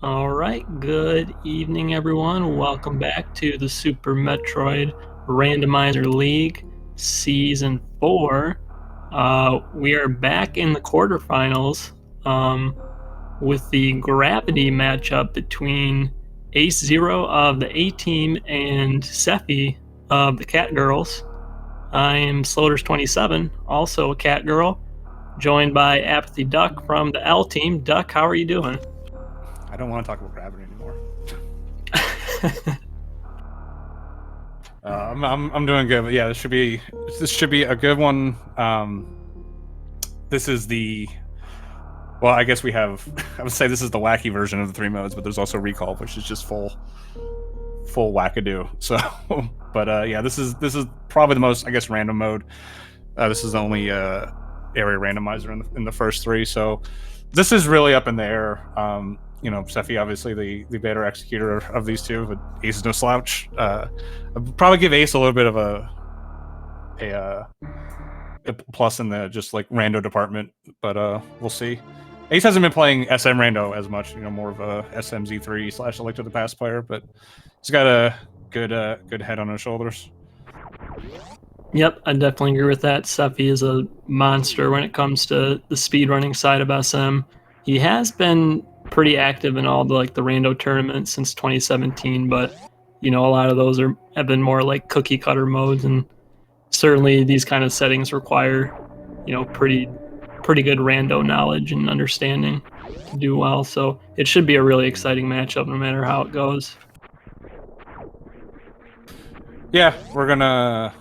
All right, good evening, everyone. Welcome back to the Super Metroid Randomizer League Season 4. We are back in the quarterfinals with the gravity matchup between Ace Zero of the A Team and Sephi of the Catgirls. I am Sloters27, also a Catgirl, joined by Apathy Duck from the L Team. Duck, how are you doing? I don't want to talk about gravity anymore. I'm doing good. But yeah, this should be a good one. This is the I guess we have. I would say this is the wacky version of the 3 modes, but there's also recall, which is just full wackadoo. So, but yeah, this is probably the most, I guess, random mode. This is the only area randomizer in the first 3, so this is really up in the air. Sephi obviously the better executor of these two, but Ace is no slouch. I'd probably give Ace a little bit of a plus in the just like rando department, but we'll see. Ace hasn't been playing SM Rando as much, more of a SMZ3 / Elect of the Past player, but he's got a good head on his shoulders. Yep, I definitely agree with that. Sephi is a monster when it comes to the speedrunning side of SM. He has been pretty active in all the the rando tournaments since 2017, but a lot of those have been more like cookie cutter modes, and certainly these kind of settings require pretty good rando knowledge and understanding to do well. So it should be a really exciting matchup no matter how it goes. Yeah, we're gonna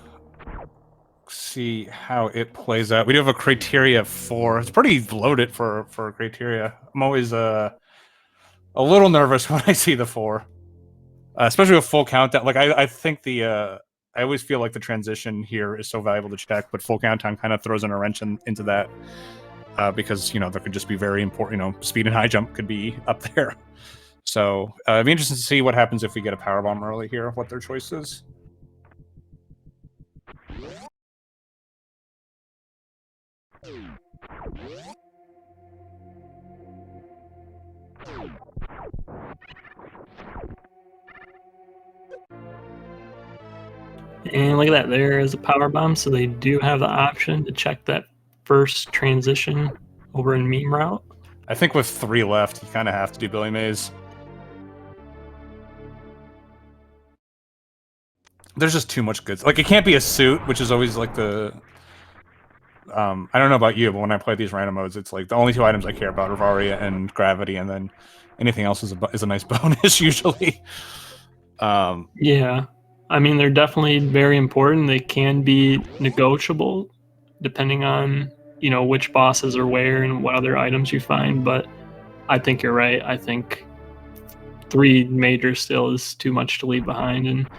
see how it plays out. We do have a criteria 4. It's pretty loaded for criteria. I'm always a little nervous when I see the 4, especially with full countdown. Like I think I always feel like the transition here is so valuable to check, but full countdown kind of throws in a wrench into that because there could just be very important. Speed and high jump could be up there. So it'd be interesting to see what happens if we get a power bomb early here. What their choice is. And look at that, there is a power bomb, so they do have the option to check that first transition over in meme route. I think with 3 left, you kind of have to do Billy Mays. There's just too much good. Like, it can't be a suit, which is always like the... I don't know about you, but when I play these random modes, it's like the only 2 items I care about are Varia and Gravity, and then anything else is a nice bonus, usually. Yeah. I mean, they're definitely very important. They can be negotiable depending on, which bosses are where and what other items you find. But I think you're right. I think 3 majors still is too much to leave behind. And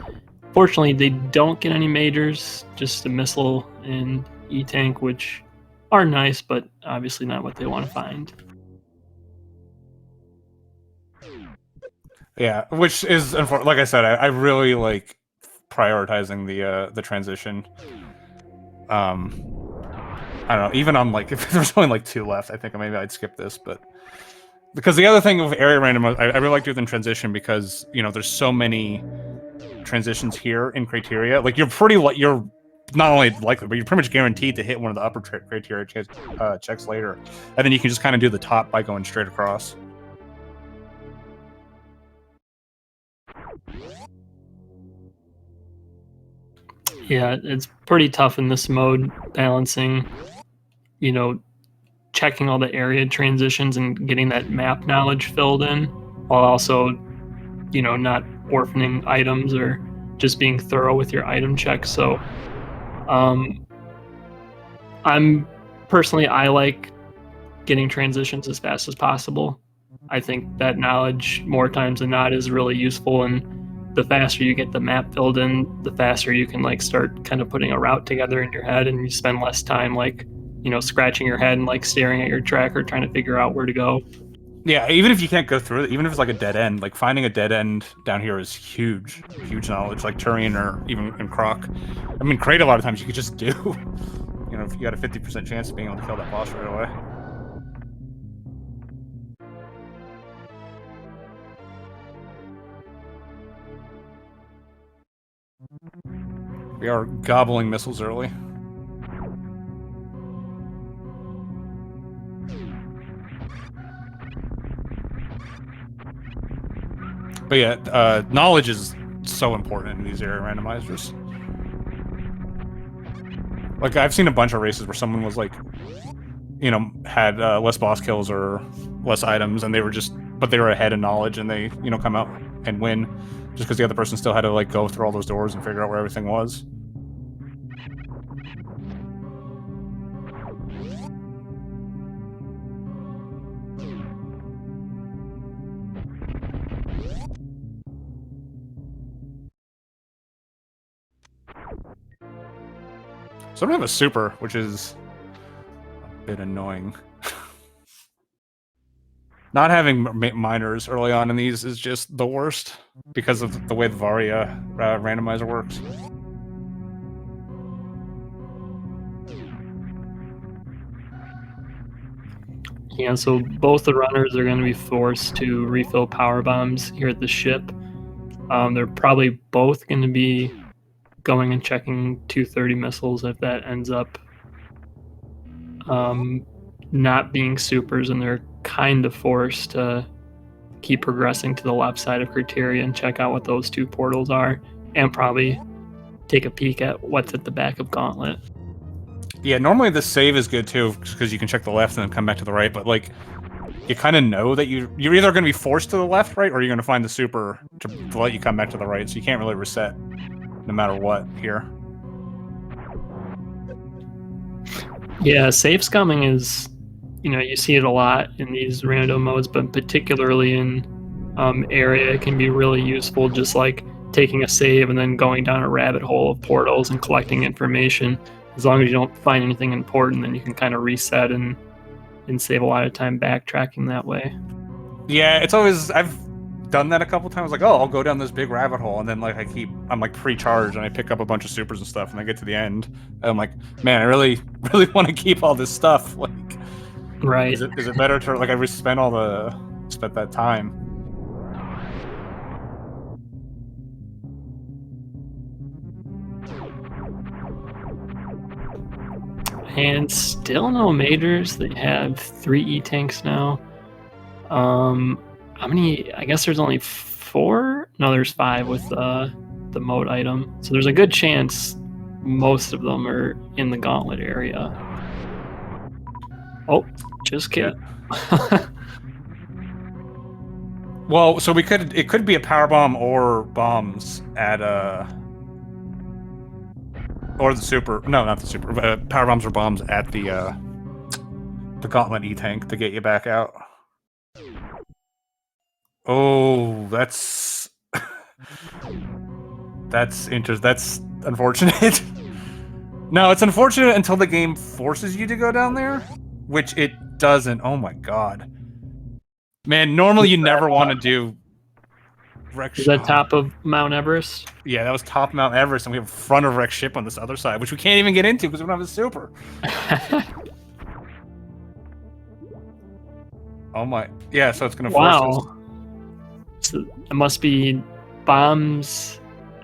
fortunately, they don't get any majors, just a missile and E-Tank, which are nice, but obviously not what they want to find. Yeah, which is, like I said, I really like prioritizing the transition. I don't know. Even on like if there's only like 2 left, I think maybe I'd skip this. But because the other thing with area random, I really like doing transition because there's so many transitions here in criteria. Like you're not only likely, but you're pretty much guaranteed to hit one of the upper criteria checks later, and then you can just kind of do the top by going straight across. Yeah, it's pretty tough in this mode, balancing, checking all the area transitions and getting that map knowledge filled in, while also, not orphaning items or just being thorough with your item checks. So, I'm personally, I like getting transitions as fast as possible. I think that knowledge, more times than not, is really useful, and the faster you get the map filled in, the faster you can start kind of putting a route together in your head, and you spend less time scratching your head and staring at your tracker trying to figure out where to go. Yeah, even if you can't go through it, even if it's like a dead end, like finding a dead end down here is huge knowledge. Like Turian or even in Croc. I mean, Crate a lot of times you could just do. If you got a 50% chance of being able to kill that boss right away. We are gobbling missiles early. But yeah, knowledge is so important in these area randomizers. Like, I've seen a bunch of races where someone was like, you know, had less boss kills or less items, and they were but they were ahead in knowledge, and they, you know, come out and win just because the other person still had to like go through all those doors and figure out where everything was. So I don't have a super, which is a bit annoying. Not having minors early on in these is just the worst because of the way the Varia randomizer works. Yeah, so both the runners are going to be forced to refill power bombs here at the ship. They're probably both going to be going and checking 230 missiles if that ends up not being supers, and they're kind of forced to keep progressing to the left side of criteria and check out what those two portals are, and probably take a peek at what's at the back of Gauntlet. Yeah, normally the save is good too because you can check the left and then come back to the right, but like you kind of know that you're either going to be forced to the left, right, or you're going to find the super to let you come back to the right, so you can't really reset no matter what here. Yeah, safe scumming is, you know, you see it a lot in these random modes, but particularly in area, it can be really useful, just like taking a save and then going down a rabbit hole of portals and collecting information. As long as you don't find anything important, then you can kind of reset and save a lot of time backtracking that way. Yeah, it's always, I've done that a couple times, like, oh, I'll go down this big rabbit hole, and then like I'm like pre-charged, and I pick up a bunch of supers and stuff, and I get to the end, and I'm like, man, I really want to keep all this stuff. Like, Right. is it better to like I spent that time? And still no majors. They have 3 E-tanks now. How many? I guess there's only 4? No, there's 5 with the mode item. So there's a good chance most of them are in the Gauntlet area. Oh, just kidding. Yeah. Well, so it could be a power bomb or bombs at or the super. No, not the super. Power bombs or bombs at the Gauntlet E-tank to get you back out. Oh, that's that's unfortunate. No, it's unfortunate until the game forces you to go down there, which it doesn't. Oh my god, man! Normally you never want to do. Is that top of Mount Everest? Yeah, that was top Mount Everest, and we have front of wreck ship on this other side, which we can't even get into because we don't have a super. Oh my! Yeah, so it's gonna force us. Wow. So it must be bombs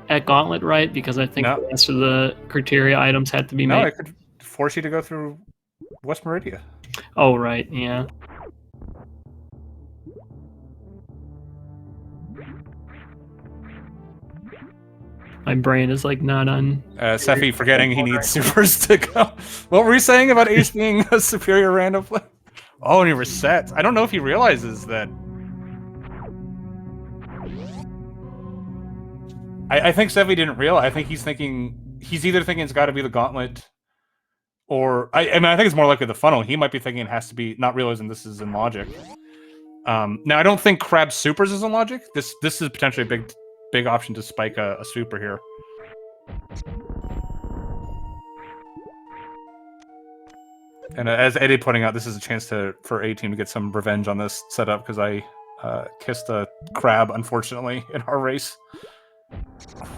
at Gauntlet, right? Because I think the rest of the criteria items had to be made. No, it could force you to go through West Meridia. Oh, right, yeah. My brain is like not on. Sephi forgetting he needs supers to go. What were you saying about Ace being a superior random player? Oh, and he resets. I don't know if he realizes that. I think Sephi didn't realize. I think he's either thinking it's got to be the Gauntlet, or I mean, I think it's more likely the funnel. He might be thinking it has to be, not realizing this is in logic. Now I don't think Crab supers is in logic. This is potentially a big option to spike a super here. And as Eddie pointing out, this is a chance for A-Team to get some revenge on this setup because I kissed a crab, unfortunately, in our race.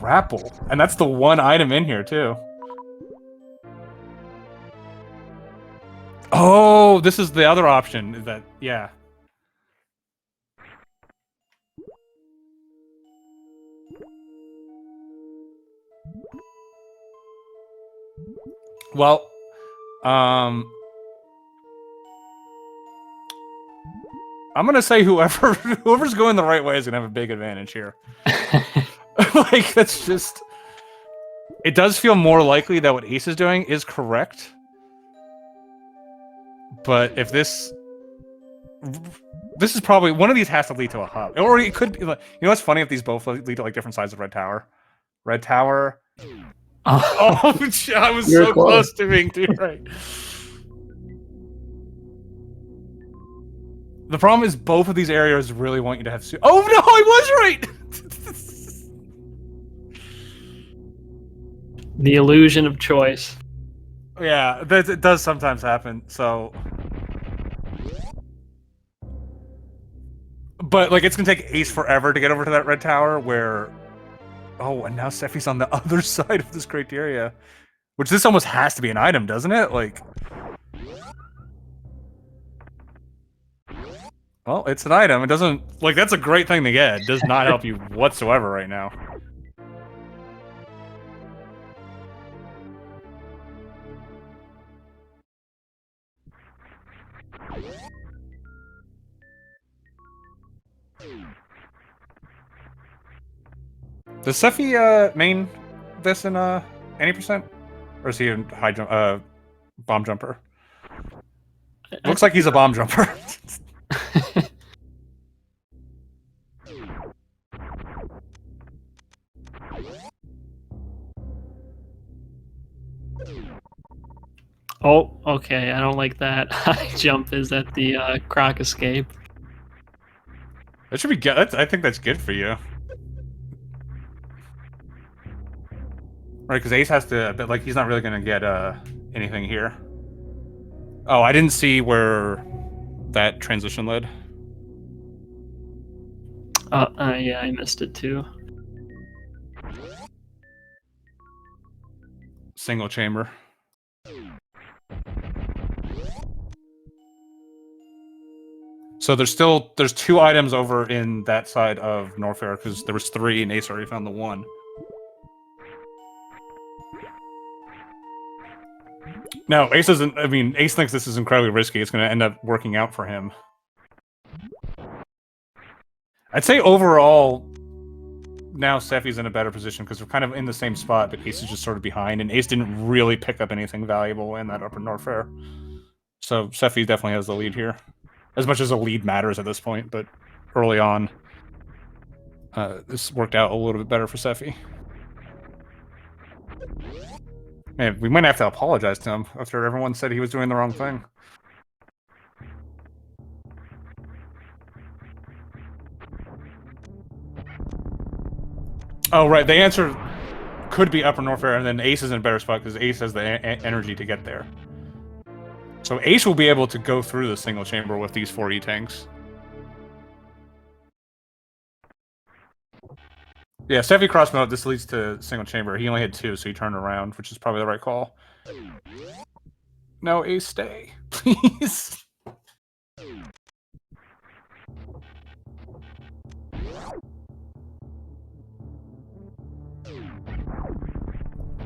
Grapple. And that's the one item in here, too. Oh, this is the other option. Is that, yeah. Well, I'm gonna say whoever's going the right way is gonna have a big advantage here. Like, that's just... It does feel more likely that what Ace is doing is correct. But if this is probably... One of these has to lead to a hub. Or it could be... Like, you know what's funny if these both lead to, like, different sides of Red Tower? Red Tower... Oh, I was so close to being too right. The problem is both of these areas really want you to have... Oh, no! I was right! The illusion of choice. Yeah, it does sometimes happen, so... But, like, it's gonna take Ace forever to get over to that red tower, where... Oh, and now Sephi's on the other side of this criteria. Which this almost has to be an item, doesn't it? Like... Well, it's an item. It doesn't... Like, that's a great thing to get. It does not help you whatsoever right now. Does Sephi main this in any percent? Or is he a high jump bomb jumper? Looks like he's a bomb jumper. Oh, okay. I don't like that. High jump is at the croc escape. That should be good. I think that's good for you. Right, because Ace has to... But, like, he's not really going to get anything here. Oh, I didn't see where that transition led. Yeah, I missed it too. Single chamber. So there's 2 items over in that side of Norfair, because there was 3 and Ace already found the 1. No, Ace isn't... I mean, Ace thinks this is incredibly risky. It's going to end up working out for him. I'd say overall, now Sephi's in a better position, because we're kind of in the same spot, but Ace is just sort of behind, and Ace didn't really pick up anything valuable in that upper Norfair. So Sephi definitely has the lead here. As much as a lead matters at this point, but early on, this worked out a little bit better for Sephi. Man, we might have to apologize to him after everyone said he was doing the wrong thing. Oh, right, the answer could be upper Norfair, and then Ace is in a better spot because Ace has the energy to get there. So Ace will be able to go through the single chamber with these 4 E-tanks. Yeah, Sephi cross mode, this leads to single chamber. He only had 2, so he turned around, which is probably the right call. No, Ace, stay. Please.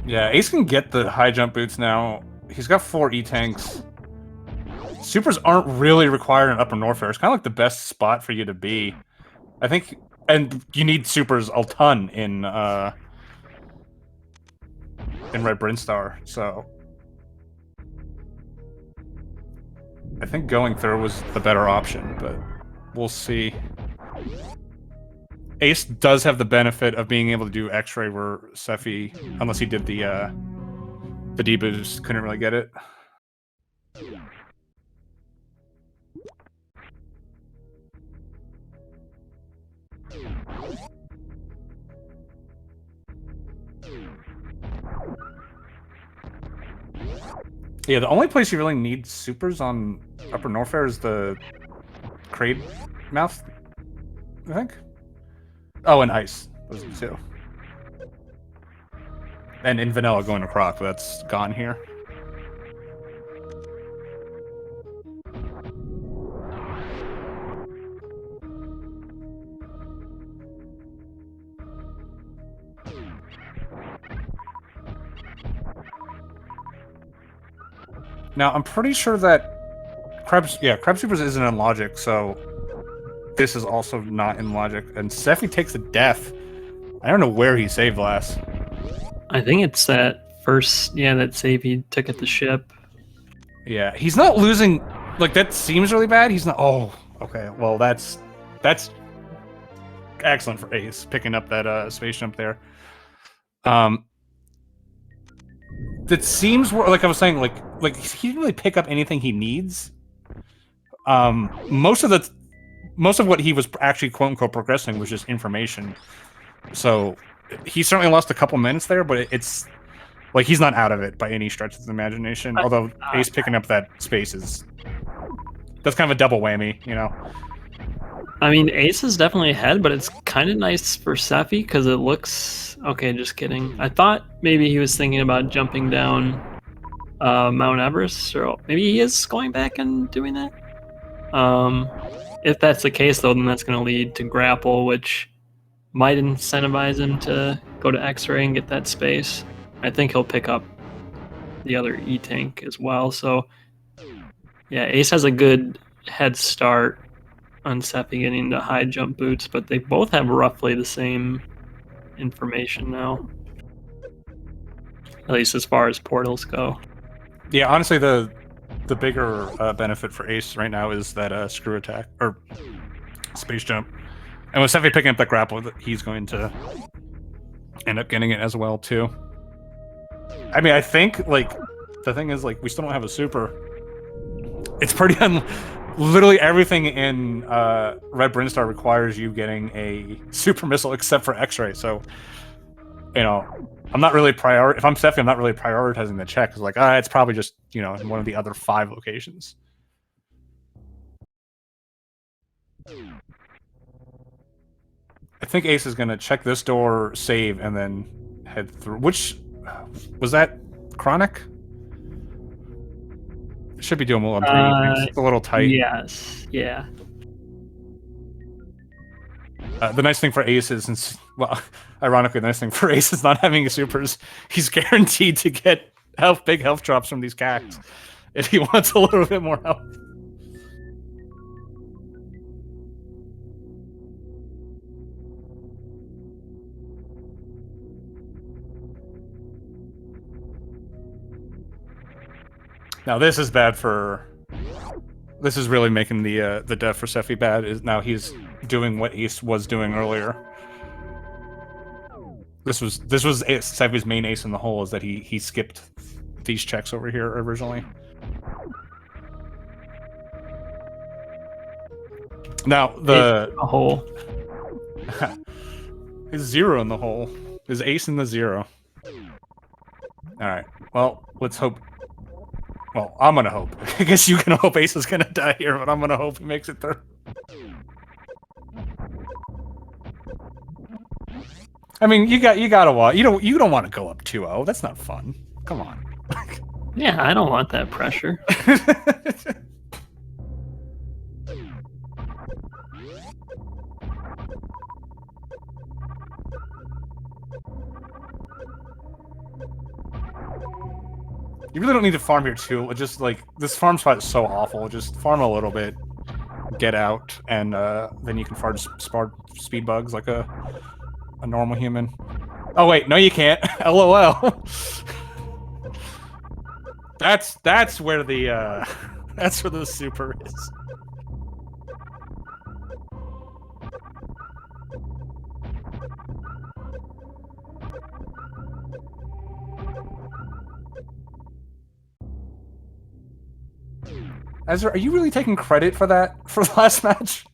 Yeah, Ace can get the high jump boots now. He's got 4 E-tanks. Supers aren't really required in Upper Norfair. It's kind of like the best spot for you to be. I think... And you need supers a ton in Red Brinstar, so... I think going through was the better option, but we'll see. Ace does have the benefit of being able to do X-ray where Sephi, unless he did the D-boost, couldn't really get it. Yeah, the only place you really need supers on Upper Norfair is the Crade mouth, I think. Oh, and Ice. Those are the 2. And in Vanilla going to Croc, but that's gone here. Now, I'm pretty sure that Crab Supers isn't in logic, so this is also not in logic. And Seffi takes a death. I don't know where he saved last. I think it's that first, that save he took at the ship. Yeah, he's not losing. Like, that seems really bad. He's not. Oh, okay. Well, that's excellent for Ace picking up that space jump there. That seems like I was saying. Like he didn't really pick up anything he needs. Most of what he was actually quote unquote progressing was just information. So he certainly lost a couple minutes there, but it's like he's not out of it by any stretch of the imagination. Although Ace picking up that space that's kind of a double whammy, you know. I mean, Ace is definitely ahead, but it's kind of nice for Seffi because it looks okay. Just kidding. I thought maybe he was thinking about jumping down Mount Everest, or maybe he is going back and doing that. If that's the case, though, then that's going to lead to grapple, which might incentivize him to go to X-ray and get that space. I think he'll pick up the other E-tank as well. So, yeah, Ace has a good head start on Seppi getting the high jump boots, but they both have roughly the same information now. At least as far as portals go. Yeah, honestly, the bigger benefit for Ace right now is that screw attack or space jump, and with Seppi picking up that grapple, he's going to end up getting it as well too. I mean, I think like the thing is like we still don't have a super. It's pretty literally everything in Red Brinstar requires you getting a super missile except for X-ray. So, you know, I'm not really if I'm Steffi, I'm not really prioritizing the check. It's like, it's probably just, you know, in one of the other 5 locations. I think Ace is gonna check this door, save, and then head through. Which was that Chronic? Should be doable on 3. It's a little tight. Yes. Yeah. The nice thing for Ace is, ironically, the nice thing for Ace is not having a supers. He's guaranteed to get big health drops from these cacks if he wants a little bit more health. Now this is bad for. This is really making the death for Seffi bad. Is now he's doing what Ace was doing earlier. This was Seffi's main ace in the hole, is that he skipped these checks over here originally. Now the hole. His 0 in the hole. His ace in the 0. All right. Well, let's hope. Well, I'm gonna hope. I guess you can hope Ace is gonna die here, but I'm gonna hope he makes it through. I mean, you gotta watch. You don't want to go up 2-0. That's not fun. Come on. Yeah, I don't want that pressure. You really don't need to farm here too. Just like this farm spot is so awful. Just farm a little bit, get out, and then you can farm speed bugs like a normal human. Oh wait, no, you can't. LOL. That's where the that's where the super is. Ezra, are you really taking credit for that for the last match?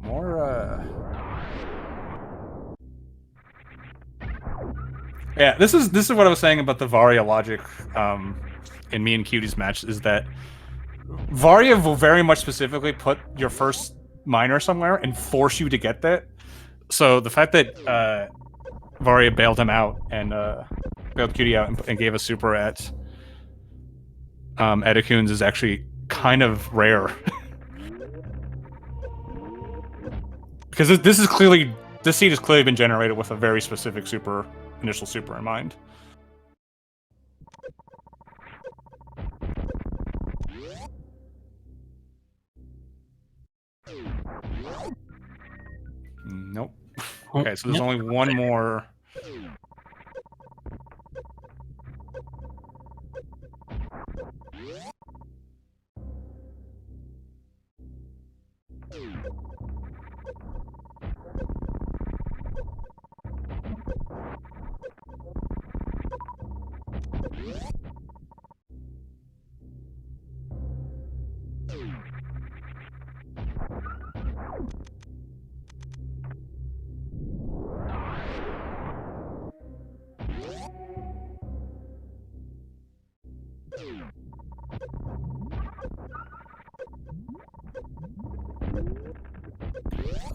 More yeah, this is what I was saying about the Varia logic in me and Cutie's match, is that Varia will very much specifically put your first miner somewhere and force you to get that. So the fact that Varia bailed him out and bailed Cutie out and gave a super at Edakuns is actually kind of rare. Because this is clearly this seed has clearly been generated with a very specific initial super in mind. Nope. Okay, so there's only one more.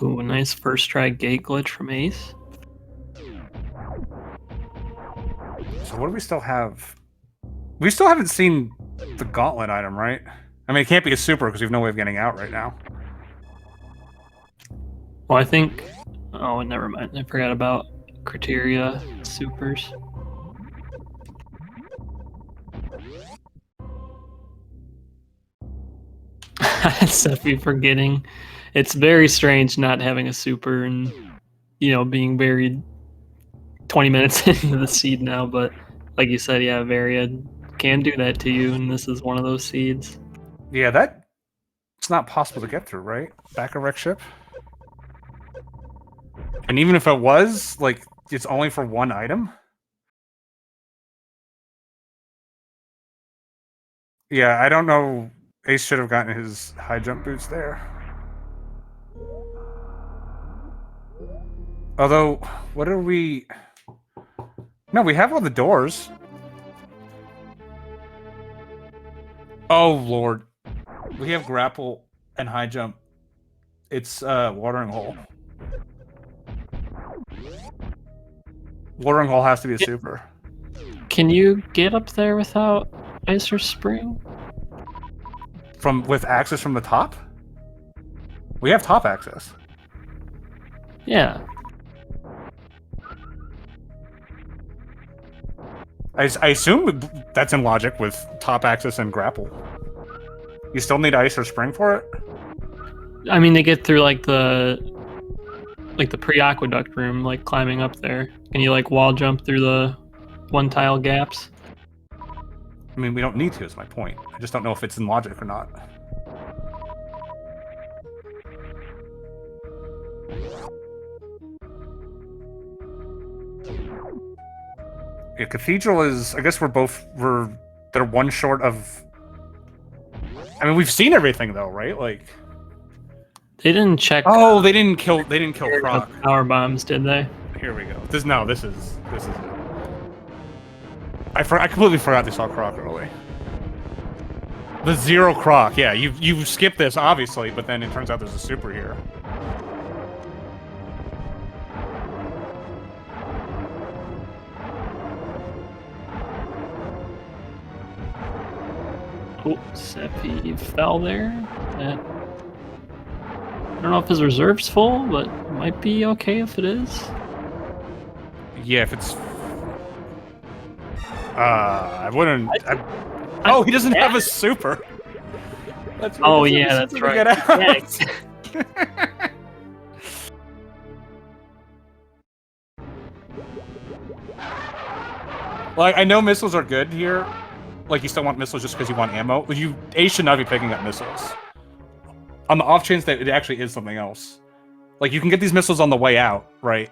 Ooh, a nice first try gate glitch from Ace. So what do we still have? We still haven't seen the gauntlet item, right? I mean, it can't be a super because we have no way of getting out right now. Well, I think... Oh, never mind. I forgot about criteria supers. Sephi forgetting. It's very strange not having a super and, you know, being buried 20 minutes into the seed now, but like you said, yeah, Varia can do that to you, and this is one of those seeds. Yeah, it's not possible to get through, right? Back a wreck ship? And even if it was, like, it's only for one item? Yeah, I don't know. Ace should have gotten his high jump boots there. Although, what are we... No, we have all the doors. Oh, Lord. We have grapple and high jump. It's watering hole. Watering hole has to be a super. Can you get up there without ice or spring? With access from the top? We have top access. Yeah. I assume that's in logic with top access and grapple. You still need ice or spring for it? I mean, they get through like the pre-aqueduct room, like climbing up there. Can you like wall jump through the one tile gaps? I mean, we don't need to, is my point. I just don't know if it's in logic or not. Yeah, Cathedral is... I guess they're one short of... I mean, we've seen everything, though, right? Like... They didn't check... Oh, they didn't kill Croc. Power bombs, did they? Here we go. This is it. I completely forgot they saw Croc early. The 0 Croc, yeah. You skip this, obviously, but then it turns out there's a super here. Oh, Seppi fell there. I don't know if his reserve's full, but it might be okay if it is. Yeah, if it's... I wouldn't... Oh, he doesn't have a super! That's right. Oh, yeah, that's right. Get out. Yeah. Like, I know missiles are good here. Like, you still want missiles just because you want ammo. Ace should not be picking up missiles. On the off chance that it actually is something else. Like, you can get these missiles on the way out, right?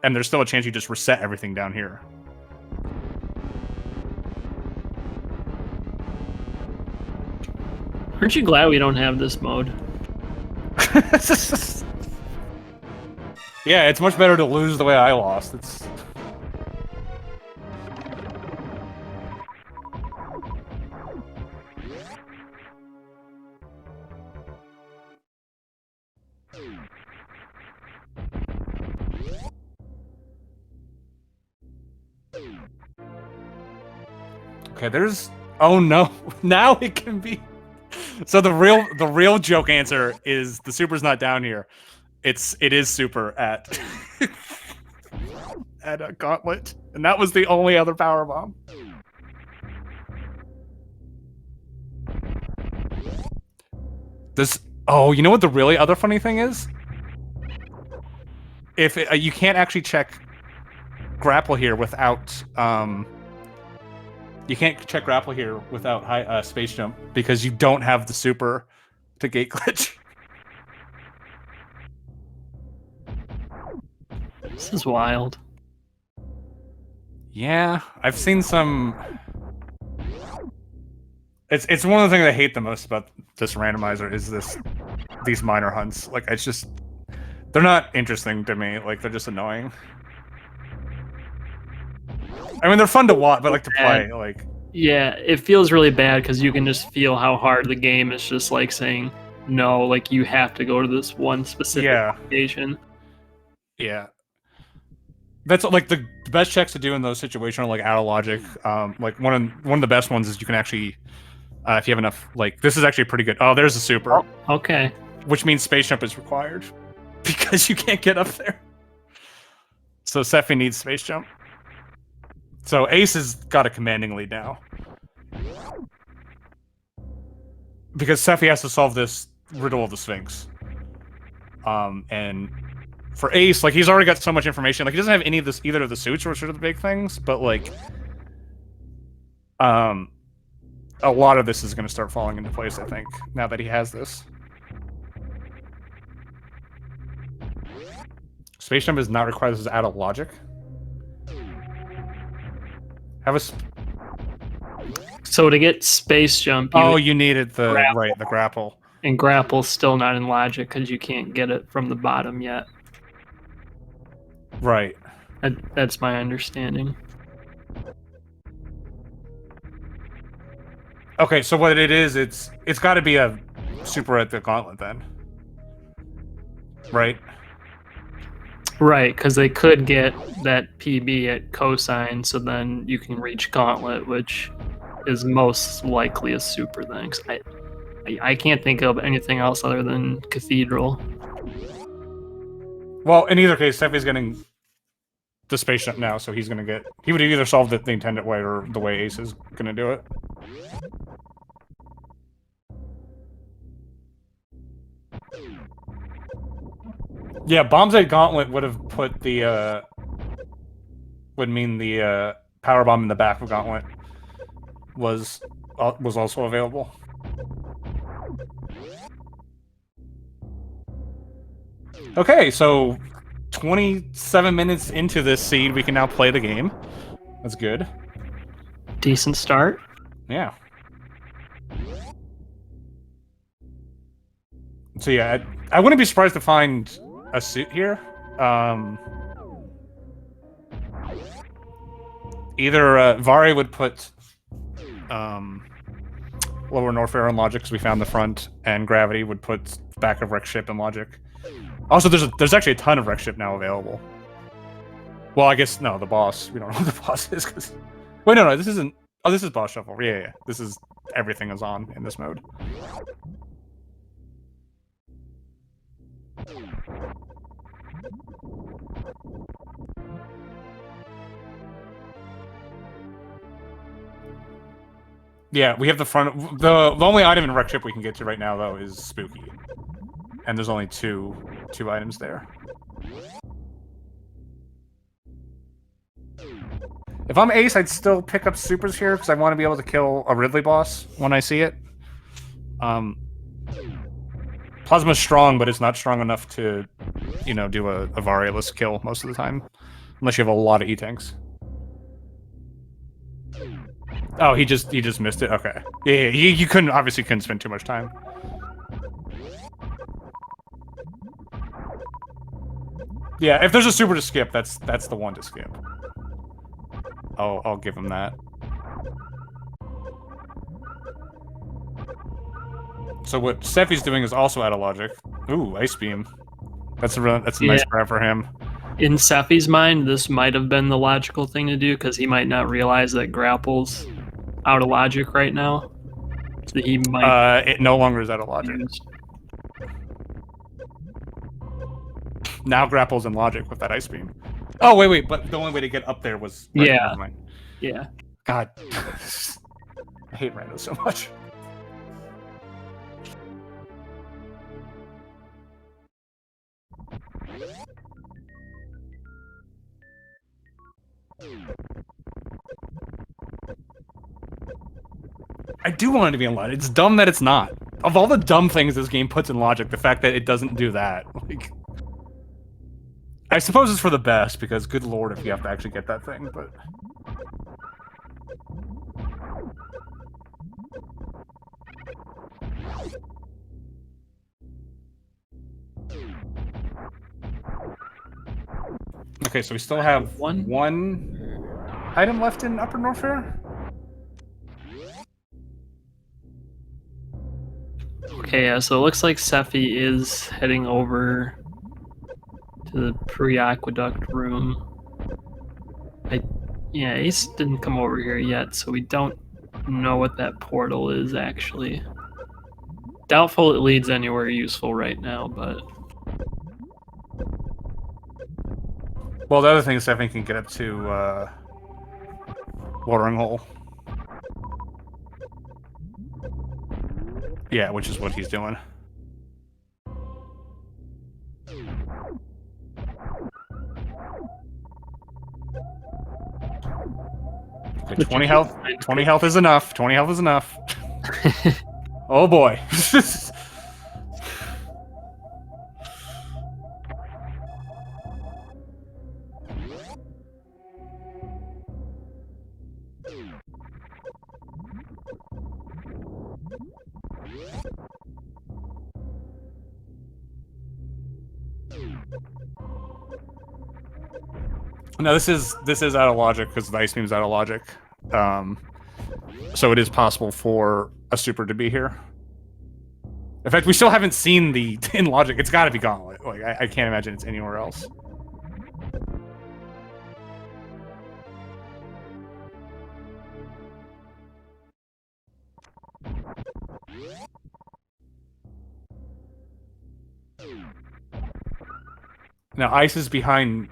And there's still a chance you just reset everything down here. Aren't you glad we don't have this mode? Yeah, it's much better to lose the way I lost. It's... Okay, there's... Oh no, now it can be... So the real joke answer is the super's not down here. It is super at at a gauntlet, and that was the only other power bomb. This. Oh, you know what the really other funny thing is? If you can't actually check grapple here without you can't check grapple here without high space jump because you don't have the super to gate glitch. This is wild. Yeah, I've seen some. It's one of the things I hate the most about this randomizer is these minor hunts. Like it's just they're not interesting to me. Like they're just annoying. I mean, they're fun to watch, but like to play. Like yeah, it feels really bad because you can just feel how hard the game is just like saying no. Like you have to go to this one specific location. Yeah. That's like the best checks to do in those situations are like out of logic. Like one of the best ones is you can actually, if you have enough, like this is actually pretty good. Oh, there's a super. Oh, okay. Which means space jump is required because you can't get up there. So Sephi needs space jump. So Ace has got a commanding lead now because Sephi has to solve this riddle of the Sphinx. And for Ace, like he's already got so much information. Like he doesn't have any of this, either of the suits, which are the big things. But like, a lot of this is going to start falling into place. I think now that he has this. Space jump is not required. This is out of logic. Have a. So to get space jump, you needed the the grapple. And grapple's still not in logic because you can't get it from the bottom yet. Right. That's my understanding. Okay, so what it is, it's got to be a super at the gauntlet then, right? Right, because they could get that PB at cosine, so then you can reach gauntlet, which is most likely a super then. I can't think of anything else other than Cathedral. Well, in either case, Sephi's getting the space jump now, so he's going to get... He would either solve it the intended way or the way Ace is going to do it. Yeah, Bombs at Gauntlet would have put the... would mean the power bomb in the back of Gauntlet was also available. Okay, so 27 minutes into this seed, we can now play the game. That's good. Decent start. Yeah. So yeah, I wouldn't be surprised to find a suit here. Either Vari would put Lower Norfair in logic because we found the front, and Gravity would put back of Wreck Ship in logic. Also, there's actually a ton of Wreck Ship now available. Well, I guess no, the boss. We don't know what the boss is because. Wait, no, this isn't. Oh, this is boss shuffle. Yeah. This is everything is on in this mode. Yeah, we have the front. The only item in Wreck Ship we can get to right now, though, is Spooky, and there's only two items there. If I'm Ace, I'd still pick up supers here because I want to be able to kill a Ridley boss when I see it. Plasma's strong, but it's not strong enough to, you know, do a Varialist kill most of the time, unless you have a lot of E-tanks. Oh, he just missed it. Okay, yeah, you obviously couldn't spend too much time. Yeah, if there's a super to skip, that's the one to skip. I'll give him that. So what Sephi's doing is also out of logic. Ooh, Ice Beam. That's a nice grab for him. In Sephi's mind, this might have been the logical thing to do because he might not realize that grapple's out of logic right now. So he might. It no longer is out of logic. now grapples in logic with that ice beam. Oh wait, but the only way to get up there was right, Yeah. Never mind. Yeah. God, I hate Rando so much. I do want it to be in logic. It's dumb that it's not. Of all the dumb things this game puts in logic, the fact that it doesn't do that, like, I suppose it's for the best, because good lord if you have to actually get that thing, but... Okay, so we still have one item left in Upper Norfair? Okay, yeah, so it looks like Sephi is heading over to the pre-aqueduct room. Yeah, Ace didn't come over here yet, so we don't know what that portal is, actually. Doubtful it leads anywhere useful right now, but... Well, the other thing is Sephi can get up to, Watering Hole. Yeah, which is what he's doing. Okay, 20 health. 20 health is enough. 20 health is enough. Oh boy. No, this is out of logic because the ice beam's out of logic. So it is possible for a super to be here. In fact, we still haven't seen the in logic. It's got to be Gauntlet. Like I can't imagine it's anywhere else. Now ice is behind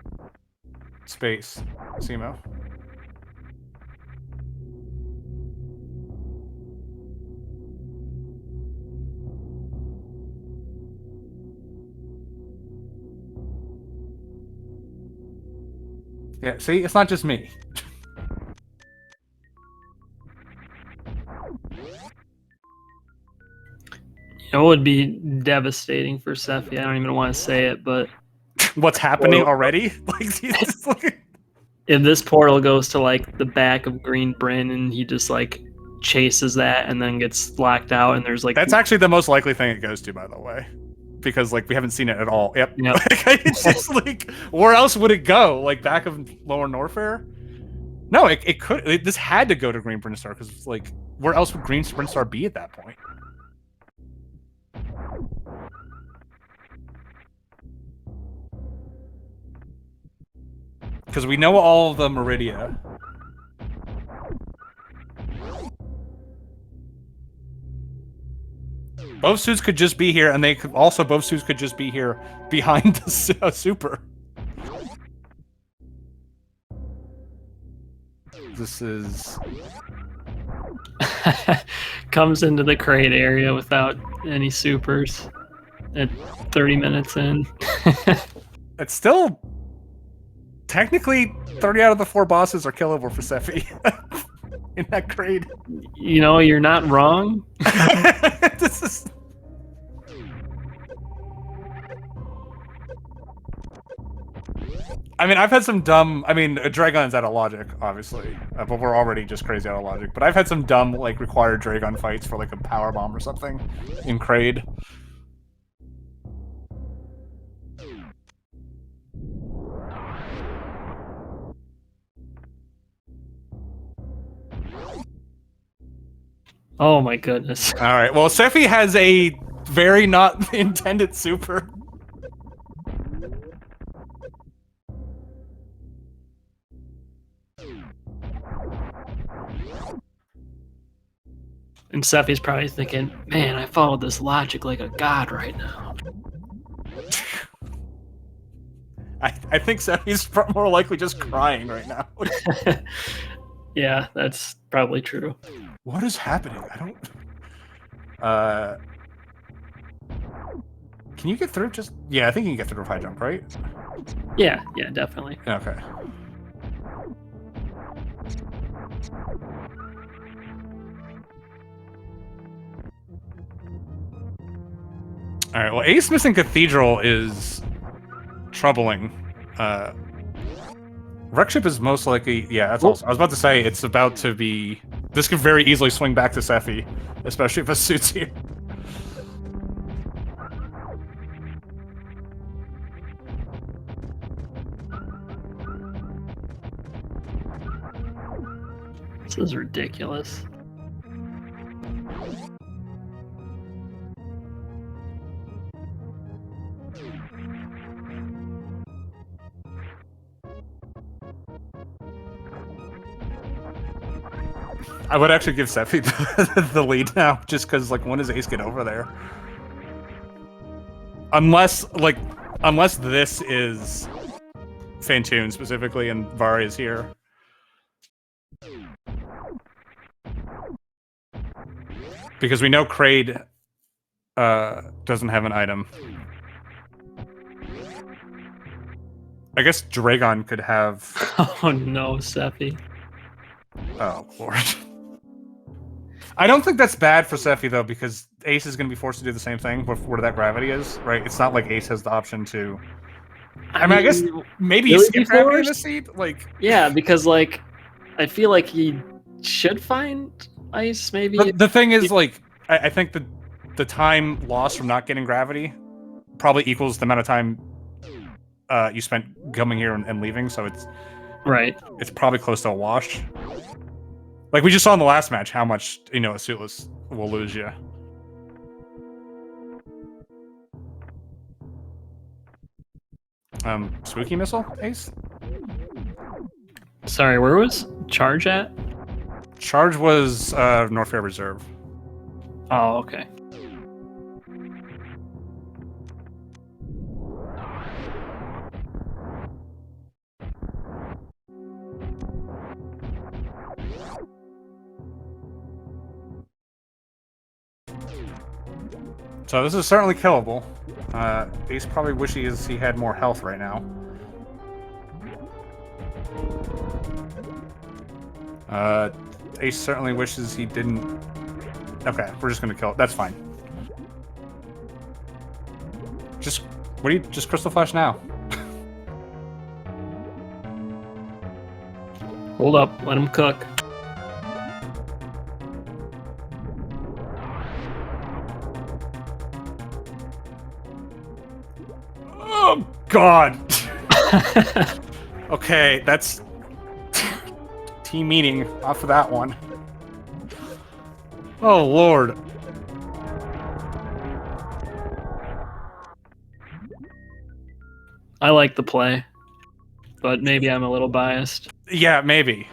space, Simo. Yeah, see, it's not just me. It would be devastating for Sephi. I don't even want to say it, but... What's happening already? Like, if this portal goes to, like, the back of Green Bryn and he just, like, chases that and then gets locked out and there's, like... That's actually the most likely thing it goes to, by the way. Because, like, we haven't seen it at all. Yep. It's just, like, where else would it go? Like, back of Lower Norfair? No, it could... this had to go to Green Brinstar, because it's like, where else would Green Brinstar be at that point? Because we know all of the Meridia. Both suits could just be here, and they could also both suits could just be here behind the super. This is comes into the crate area without any supers at 30 minutes in. It's still technically 30 out of the 4 bosses are killable for Sephi in that crate. You know, you're not wrong. This is... I mean, I've had some dumb... I mean, Dragon's out of logic, obviously. But we're already just crazy out of logic. But I've had some dumb, like, required Dragon fights for, like, a power bomb or something in Kraid. Oh my goodness. Alright, well, Sephi has a very not intended super. And Sephi's probably thinking, man, I followed this logic like a god right now. I think Seffi's more likely just crying right now. Yeah, that's probably true. What is happening? I don't. Can you get through? Just yeah, I think you can get through with high jump, right? Yeah, definitely. Okay. All right. Well, Ace missing Cathedral is troubling. Wreckship is most likely. Yeah, that's also. I was about to say it's about to be. This could very easily swing back to Seffi, especially if it suits you. This is ridiculous. I would actually give Seffi the lead now, just because, like, when does Ace get over there? Unless this is Fantoon specifically and Vari is here. Because we know Kraid doesn't have an item. I guess Dragon could have... Oh no, Seffi. Oh, Lord. I don't think that's bad for Seffi, though, because Ace is going to be forced to do the same thing where that gravity is, right? It's not like Ace has the option to... I mean, I guess maybe you skip gravity in the seat? Like... Yeah, because, like, I feel like he should find ice, maybe. But the thing is, like, I think the time lost from not getting gravity probably equals the amount of time you spent coming here and leaving, so it's... Right. It's probably close to a wash. Like we just saw in the last match how much, a suitless will lose you. Spooky missile, Ace? Sorry, where was Charge at? Charge was North Fair Reserve. Oh, okay. So this is certainly killable. Ace probably wishes he had more health right now. Ace certainly wishes he didn't... Okay, we're just gonna kill it. That's fine. Just Crystal Flash now. Hold up, let him cook. Oh, God! Okay, that's... team meeting off of that one. Oh, Lord. I like the play, but maybe I'm a little biased. Yeah, maybe.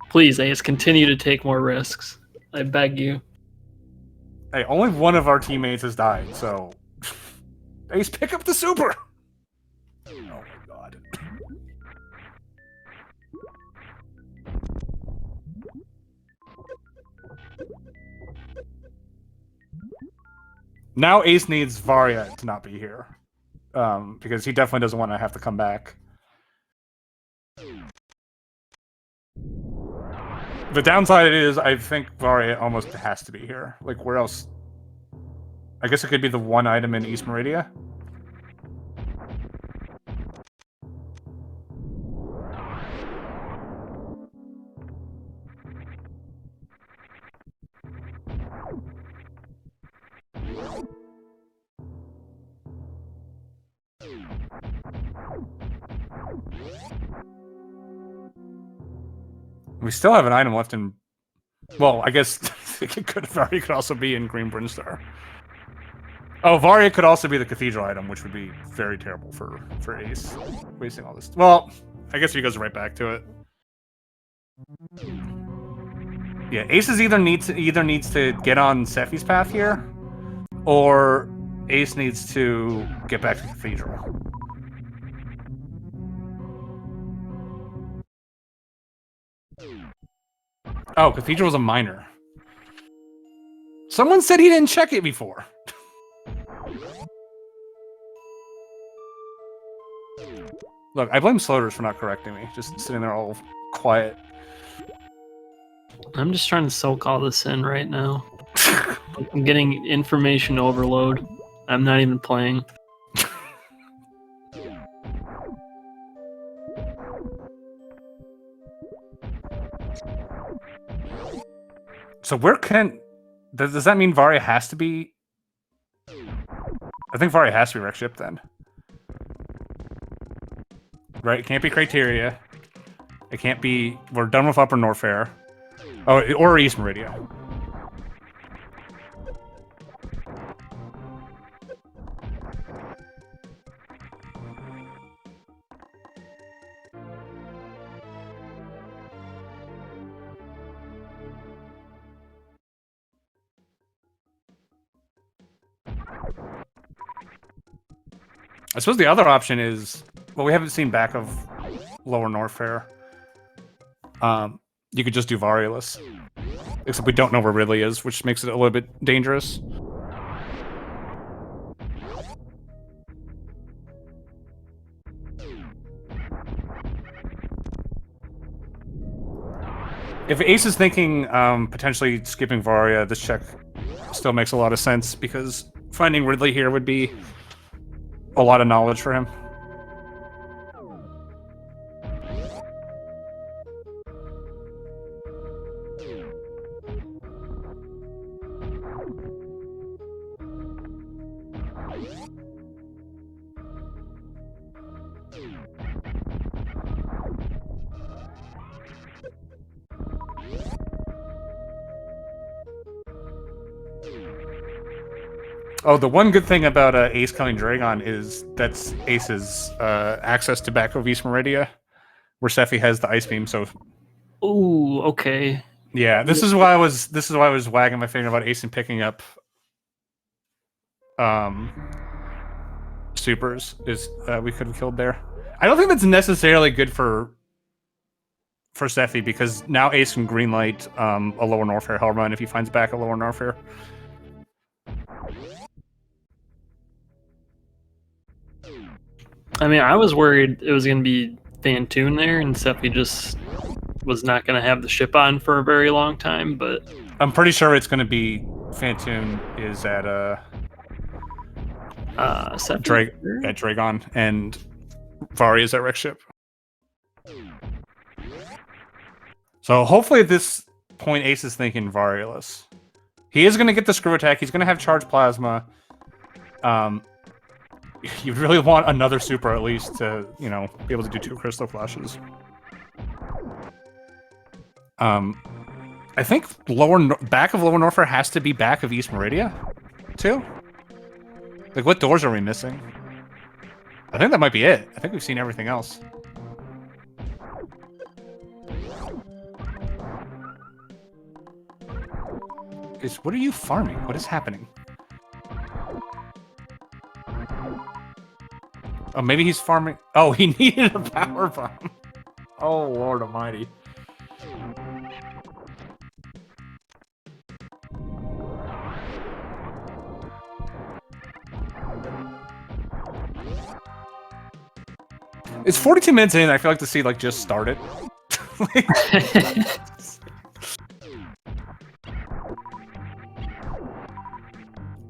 Please, Ace, continue to take more risks. I beg you. Hey, only one of our teammates has died, so... Ace, pick up the super! Oh my God. Now Ace needs Varia to not be here. Because he definitely doesn't want to have to come back. The downside is, I think Varia almost has to be here. Like, where else? I guess it could be the one item in East Meridia. We still have an item left in... Well, I guess Varia could also be in Green Brinstar. Oh, Varia could also be the Cathedral item, which would be very terrible for Ace. Wasting all this... Well, I guess he goes right back to it. Yeah, Ace either needs to get on Seffi's path here, or Ace needs to get back to Cathedral. Oh, Cathedral's a minor. Someone said he didn't check it before. Look, I blame Sloters for not correcting me. Just sitting there all quiet. I'm just trying to soak all this in right now. I'm getting information overload. I'm not even playing. So where can... Does that mean Varia has to be... I think Varia has to be wreck ship then. Right? It can't be Criteria. It can't be... We're done with Upper Norfair. Oh, or East Meridia. I suppose the other option is... Well, we haven't seen back of Lower Norfair. You could just do Variolus. Except we don't know where Ridley is, which makes it a little bit dangerous. If Ace is thinking potentially skipping Varia, this check still makes a lot of sense, because finding Ridley here would be a lot of knowledge for him. Oh, the one good thing about Ace killing Dragon is that's Ace's access to back of East Meridia, where Sephi has the Ice Beam. So, Ooh, okay. yeah, this is why I was wagging my finger about Ace and picking up supers. Is we could have killed there. I don't think that's necessarily good for Sephi, because now Ace can greenlight a Lower Norfair Hell Run if he finds back a Lower Norfair. I mean, I was worried it was going to be Fantoon there, and Seppi just was not going to have the ship on for a very long time, but... I'm pretty sure it's going to be Fantoon is at Dragon, and Vari is at wreck ship. So hopefully at this point Ace is thinking Variolus. He is going to get the screw attack. He's going to have charged plasma. You really want another super at least to, you know, be able to do 2 crystal flashes. I think back of Lower Norfair has to be back of East Meridia, too. Like, what doors are we missing? I think that might be it. I think we've seen everything else. What are you farming? What is happening? Oh, maybe he's farming... Oh, he needed a power bomb. Oh, Lord almighty. It's 42 minutes in. I feel like the seed, like, just started.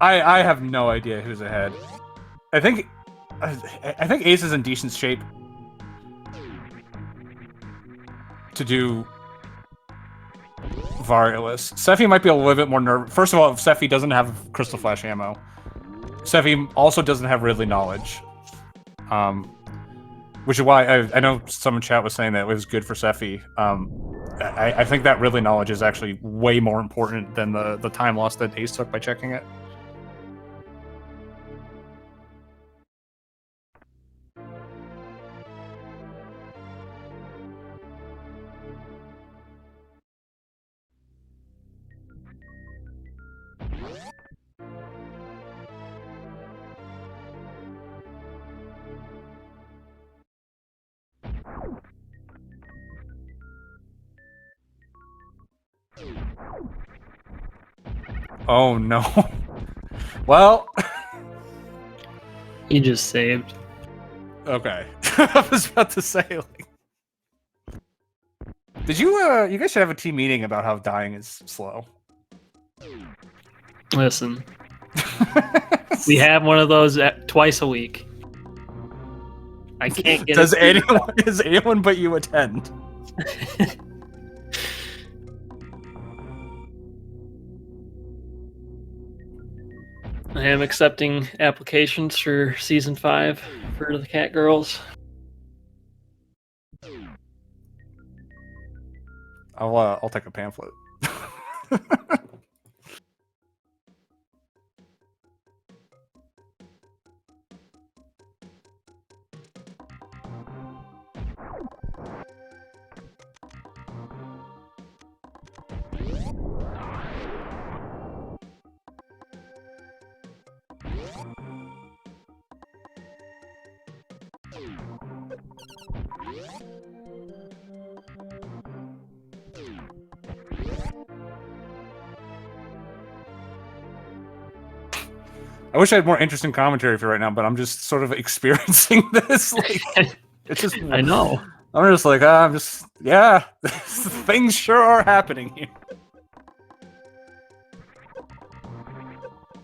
I have no idea who's ahead. I think Ace is in decent shape to do Variolus. Sephi might be a little bit more nervous. First of all, Sephi doesn't have Crystal Flash ammo. Sephi also doesn't have Ridley knowledge. Which is why I know some in chat was saying that it was good for Sephi. I think that Ridley knowledge is actually way more important than the time loss that Ace took by checking it. Oh no. Well, He just saved. okay. I was about to say, like, did you guys should have a team meeting about how dying is slow. Listen, we have one of those twice a week. I can't get does anyone but you attend? I am accepting applications for season 5 for the Catgirls. I'll take a pamphlet. I wish I had more interesting commentary for right now, but I'm just sort of experiencing this. Like, it's just I know. I'm just like, yeah, things sure are happening here.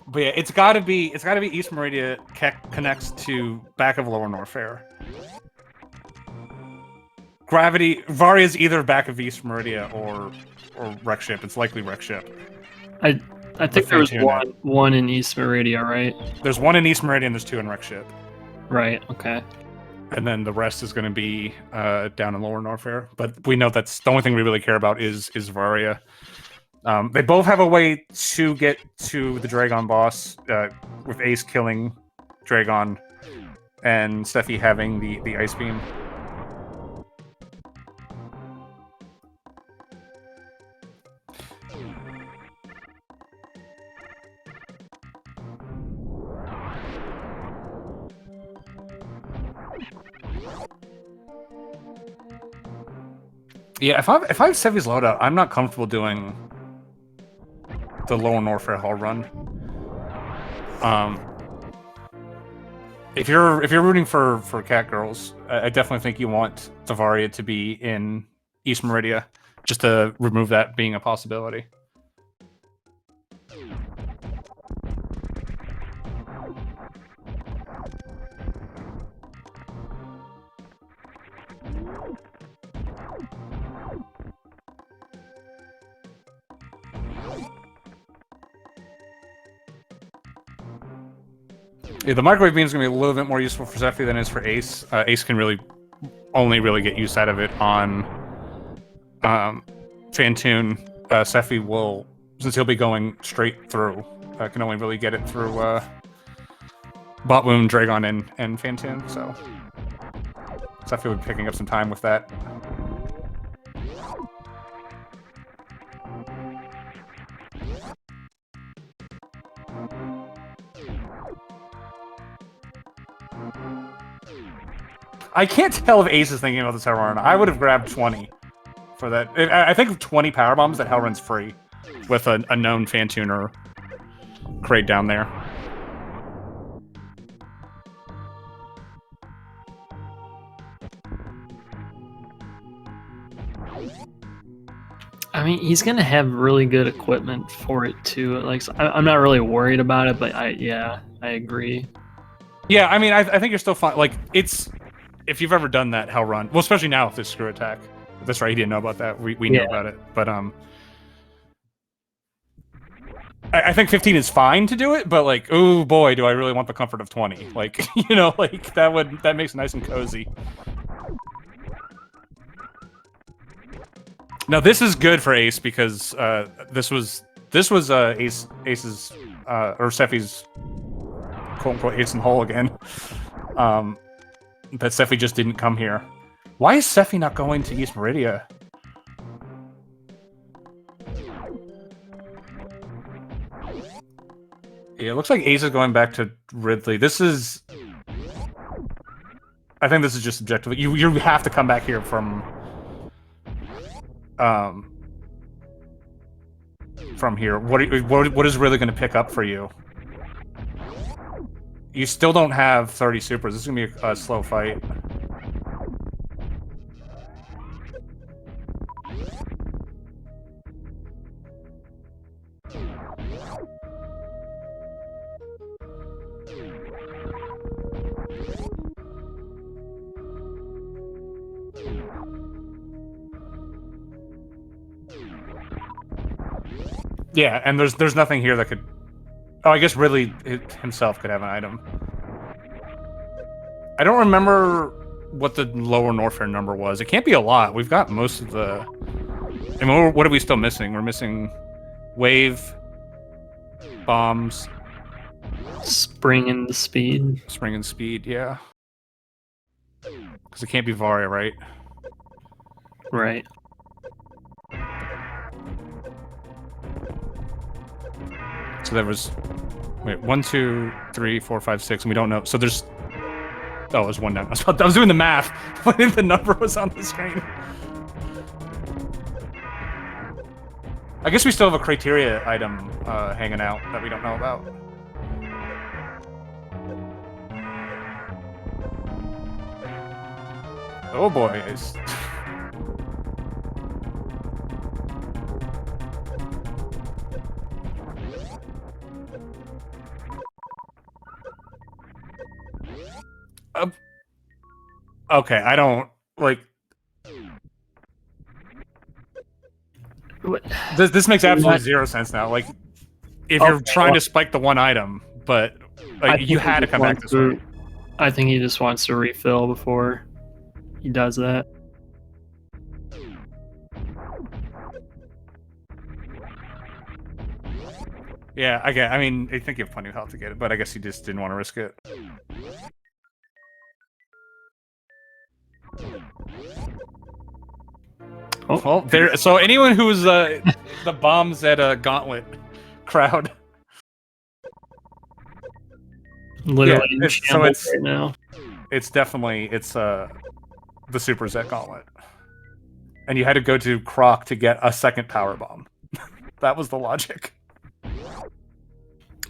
But yeah, it's gotta be East Meridia connects to back of Lower Norfair. Gravity Varia's either back of East Meridia or Wreck Ship. It's likely Wreck Ship. I think there was one in East Meridia, right? There's one in East Meridia and there's 2 in Wreck Ship. Right, okay. And then the rest is going to be down in Lower Norfair. But we know that's the only thing we really care about is Varia. They both have a way to get to the Dragon boss, with Ace killing Dragon and Steffi having the Ice Beam. Yeah, if I have Steffi's loadout, I'm not comfortable doing the Lower Norfair Hall run. If you're rooting for Catgirls, I definitely think you want Tavaria to be in East Meridia, just to remove that being a possibility. Yeah, the microwave beam is going to be a little bit more useful for Zephy than it is for Ace. Ace can only really get use out of it on Fantoon. Zephy will, since he'll be going straight through, can only really get it through Botwoon, Dragon, and Fantoon. So Zephy will be picking up some time with that. I can't tell if Ace is thinking about this Hell Run. I would have grabbed 20 for that. I think 20 power bombs, that Hell Run's free with a known Fantoon or Kraid down there. I mean, he's gonna have really good equipment for it too. Like, so I'm not really worried about it, but I agree. Yeah, I mean, I think you're still fine. Like, it's, if you've ever done that Hell Run, well, especially now with this screw attack. That's right, he didn't know about that. We know about it, but I think 15 is fine to do it, but like, oh boy, do I really want the comfort of 20? Like, you know, like that makes it nice and cozy. Now this is good for Ace because this was Ace's or Sephi's quote unquote ace in the hole again. That Sephi just didn't come here. Why is Sephi not going to East Meridia? Yeah, it looks like Ace is going back to Ridley. This is, I think this is just objective. You have to come back here from from here. What is really going to pick up for you? You still don't have 30 supers. This is going to be a slow fight. Yeah, and there's nothing here that could... Oh, I guess really himself could have an item. I don't remember what the lower Norfair number was. It can't be a lot. We've got most of the... I mean, what are we still missing? We're missing wave, bombs, Spring and speed. spring and speed, yeah. Because it can't be Varia, right? Right. So there was... Wait, 1, 2, 3, 4, 5, 6, and we don't know. So there's... Oh, it was 1 down. I was doing the math when the number was on the screen. I guess we still have a criteria item hanging out that we don't know about. Oh boy. Okay, I don't like. This makes absolutely zero sense now. Like, if you're trying to spike the one item, but like you had to come back this way. I think he just wants to refill before he does that. Yeah, I mean, I think you have plenty of health to get it, but I guess he just didn't want to risk it. Oh. Well, there. So anyone who's the bombs at a gauntlet crowd. Literally, yeah, so it's right now. It's definitely the Super Zet gauntlet, and you had to go to Croc to get a second power bomb. That was the logic.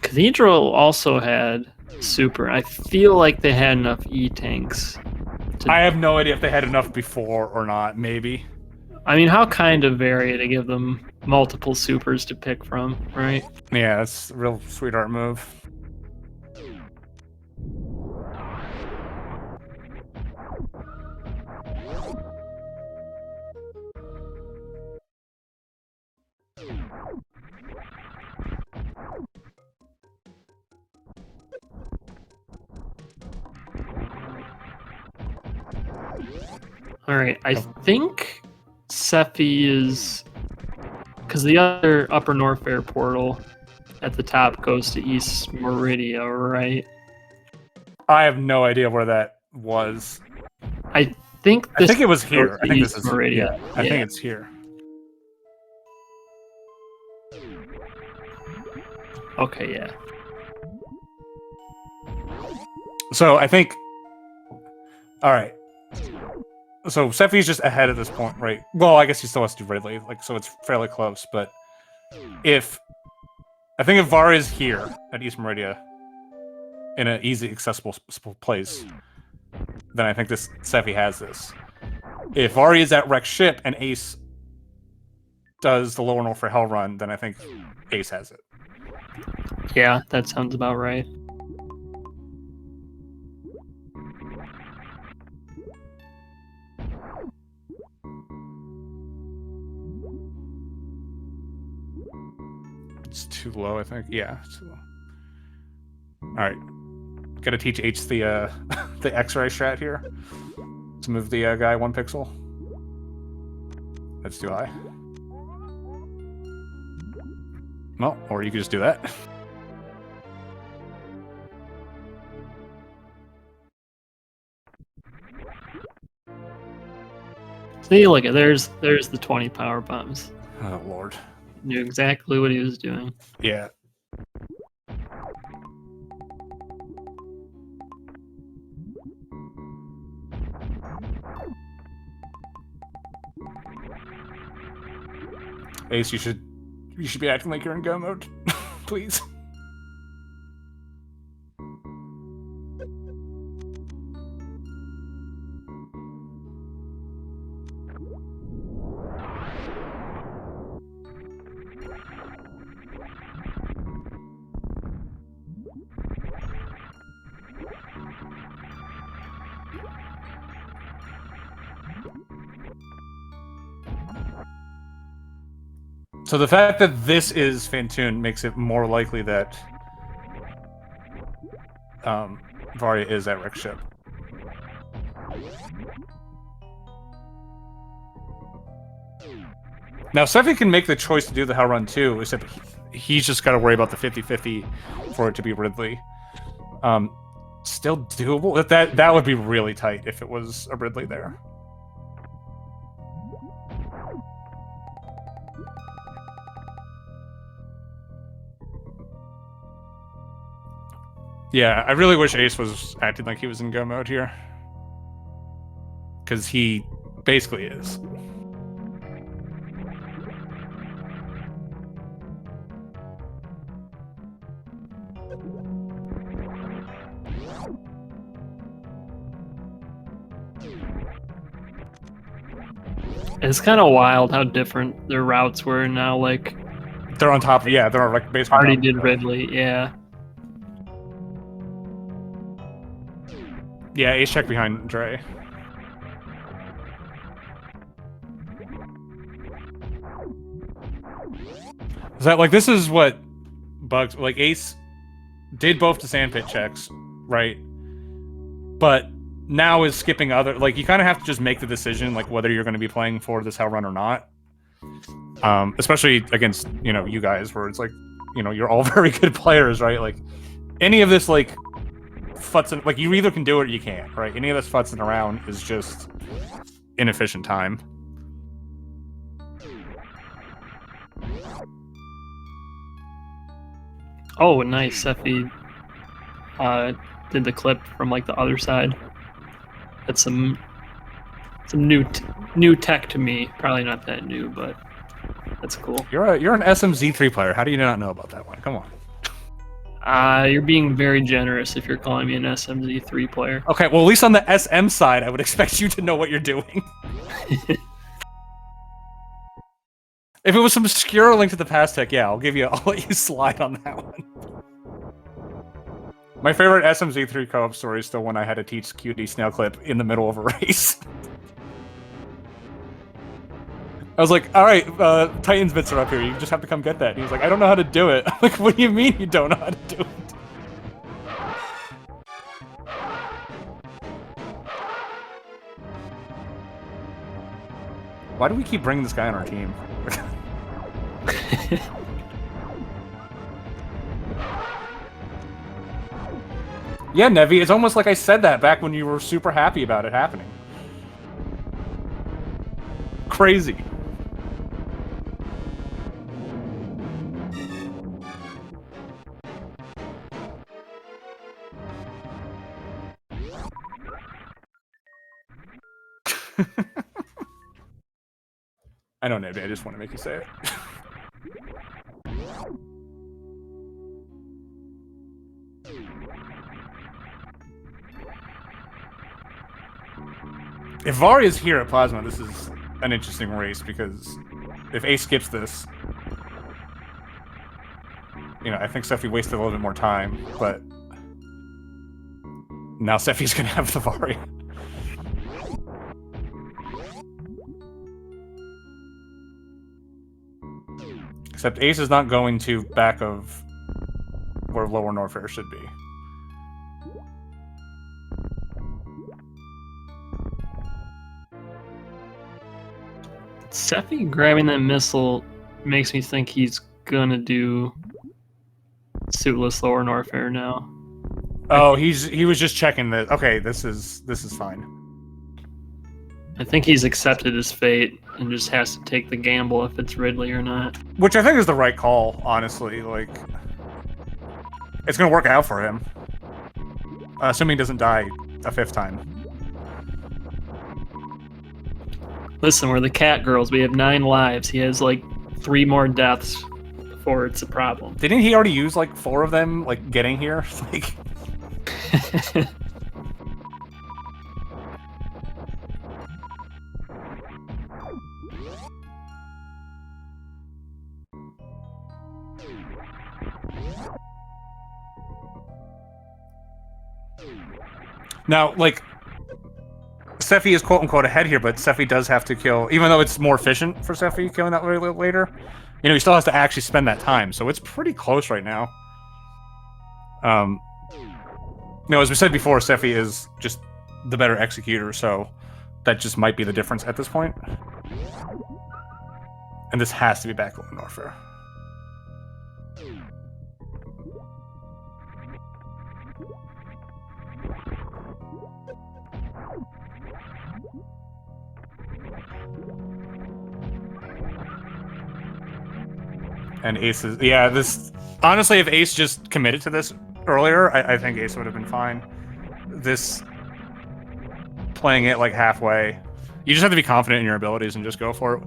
Cathedral also had super. I feel like they had enough E-tanks. I have no idea if they had enough before or not. Maybe. I mean, how kind of Varia to give them multiple supers to pick from, right? Yeah, that's a real sweetheart move. All right, I think Sephi is... Because the other Upper Norfair portal at the top goes to East Meridia, right? I have no idea where that was. I think it was here. I think East this is Meridia. Yeah, I think it's here. Okay, yeah. So I think... Alright. So Sephi's just ahead at this point, right? Well, I guess he still has to do Ridley, like, so it's fairly close, but if... I think if Var is here at East Meridia in an easy, accessible place, then I think this Sephi has this. If Vari is at Rex Ship and Ace does the Lower North for Hell run, then I think Ace has it. Yeah, that sounds about right. It's too low, I think. Yeah, it's too low. Alright. Gotta teach H the the X-ray strat here. To move the guy 1 pixel. That's too high. Well, or you could just do that. See, look at there's the 20 power bombs. Oh lord. Knew exactly what he was doing. Yeah. Ace, you should You should be acting like you're in go mode, please. So the fact that this is Fantoon makes it more likely that Varia is at Rick's ship. Now, Seffi can make the choice to do the Hell Run too, except he's just got to worry about the 50-50 for it to be Ridley. Still doable. That would be really tight if it was a Ridley there. Yeah, I really wish Ace was acting like he was in go mode here. Because he basically is. It's kind of wild how different their routes were now. Like they're on top. Yeah, they're like basically. Already did Ridley. Yeah. Yeah, Ace check behind Dre. Is that like this is what bugs like Ace did both the sandpit checks, right? But now is skipping other like you kind of have to just make the decision like whether you're going to be playing for this Hell Run or not. Especially against you guys where it's like you're all very good players, right? Like any of this like futzing like you either can do it or you can't, right? Any of this futzing around is just inefficient time. Oh, nice. Seffi did the clip from like the other side. That's some new tech to me. Probably not that new, but that's cool. You're an SMZ3 player. How do you not know about that one? Come on. You're being very generous if you're calling me an SMZ3 player. Okay, well at least on the SM side, I would expect you to know what you're doing. If it was some obscure Link to the Past tech, yeah, I'll let you slide on that one. My favorite SMZ3 co-op story is still when I had to teach QD snail clip in the middle of a race. I was like, all right, Titan's bits are up here. You just have to come get that. And he was like, I don't know how to do it. I'm like, what do you mean you don't know how to do it? Why do we keep bringing this guy on our team? Yeah, Nevi, it's almost like I said that back when you were super happy about it happening. Crazy. I know, Nevi, I just want to make you say it. If Varia's here at Plasma, this is an interesting race because if Ace skips this, I think Seffi wasted a little bit more time, but now Seffi's gonna have the Varia. Except Ace is not going to back of where Lower Norfair should be. Seffi grabbing that missile makes me think he's gonna do suitless Lower Norfair now. Oh, he was just checking that. Okay, this is fine. I think he's accepted his fate and just has to take the gamble if it's Ridley or not. Which I think is the right call, honestly. Like, it's gonna work out for him, assuming he doesn't die a fifth time. Listen, we're the Catgirls. We have 9 lives. He has like 3 more deaths before it's a problem. Didn't he already use like 4 of them, like getting here? Like. Now, like, Sephi is quote-unquote ahead here, but Sephi does have to kill, even though it's more efficient for Sephi killing that later, you know, he still has to actually spend that time, so it's pretty close right now. You know, as we said before, Sephi is just the better executor, so that just might be the difference at this point. And this has to be backline warfare. And Ace is... Yeah, this... Honestly, if Ace just committed to this earlier, I think Ace would have been fine. This... Playing it, like, halfway... You just have to be confident in your abilities and just go for it.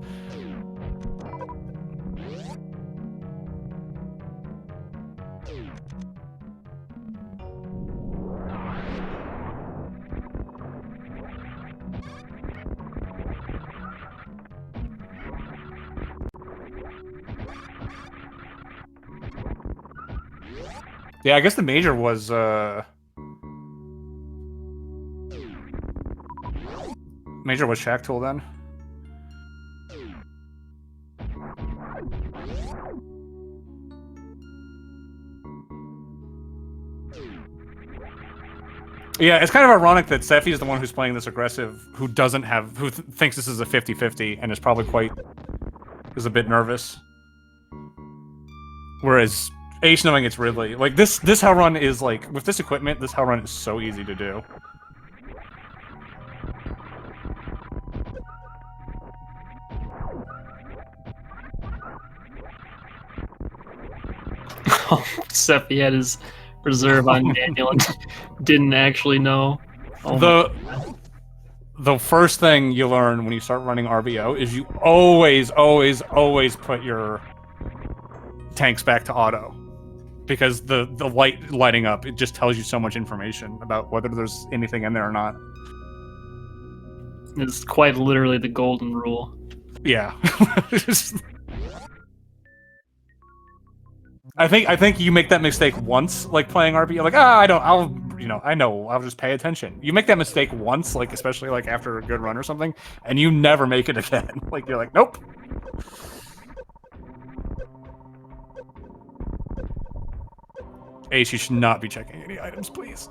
Yeah, I guess the major was, Major was Shack Tool then. Yeah, it's kind of ironic that Sephi is the one who's playing this aggressive, who doesn't have, who thinks this is a 50-50 and is probably is a bit nervous. Whereas Ace knowing it's Ridley, like this hell run is like, with this equipment, this hell run is so easy to do. Sephi had his reserve on Daniel and didn't actually know. Oh the first thing you learn when you start running RBO is you always put your tanks back to auto. Because the light lighting up, it just tells you so much information about whether there's anything in there or not. It's quite literally the golden rule. Yeah. I think you make that mistake once, like playing RB, like I'll just pay attention. You make that mistake once, like especially like after a good run or something, and you never make it again. Like you're like, nope. Ace, you should not be checking any items, please.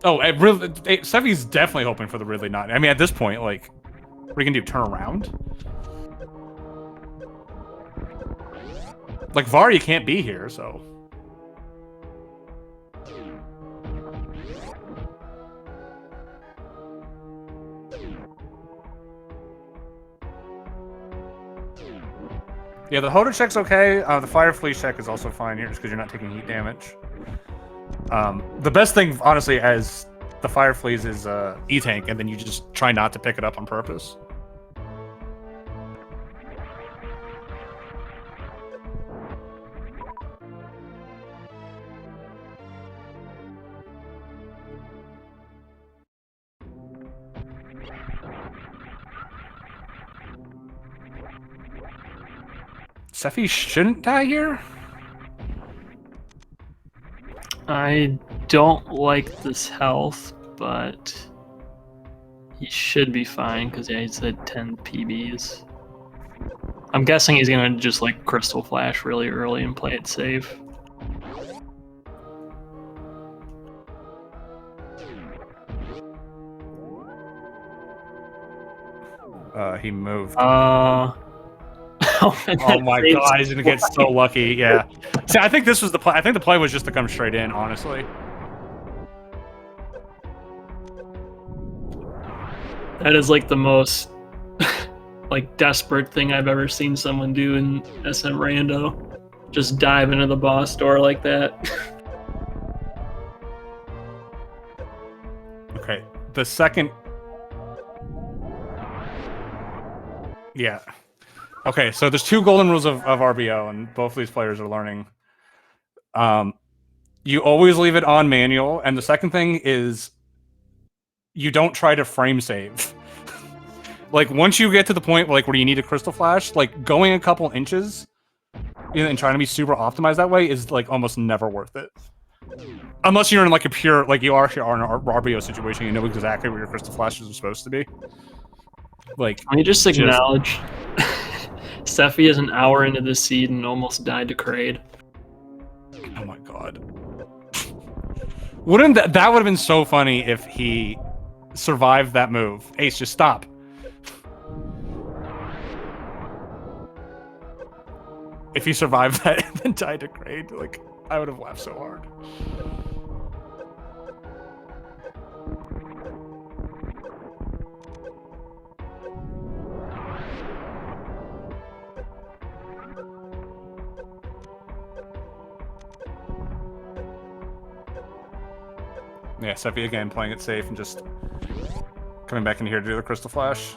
Oh, Sephi's definitely hoping for the Ridley not. I mean, at this point, like, what are you gonna do? Turn around? Like, Var, you can't be here, so. Yeah, the Hodor check's okay. The Fire Fleece check is also fine here, just because you're not taking heat damage. The best thing, honestly, as the Fire Fleece is E-Tank, and then you just try not to pick it up on purpose. Sephi shouldn't die here? I don't like this health, but he should be fine because yeah, he's at 10 PBs. I'm guessing he's gonna just like Crystal Flash really early and play it safe. He moved. Oh my god, he's gonna get so lucky. Yeah. See, I think this was the play. I think the play was just to come straight in, honestly. That is like the most like desperate thing I've ever seen someone do in SM Rando. Just dive into the boss door like that. Okay, the second Yeah. Okay, so there's 2 golden rules of RBO, and both of these players are learning. You always leave it on manual, and the second thing is you don't try to frame save. Like, once you get to the point where you need a crystal flash, like, going a couple inches and trying to be super optimized that way is, like, almost never worth it. Unless you're in, like, a pure, like, you are in an RBO situation, you know exactly where your crystal flashes are supposed to be. Like, Can we just acknowledge Sephi is an hour into this seed and almost died to Kraid? Oh my god. Wouldn't that would have been so funny if he survived that move. Ace, just stop. If he survived that and then died to Kraid, like, I would have laughed so hard. Yeah, Sephi again playing it safe and just coming back in here to do the crystal flash.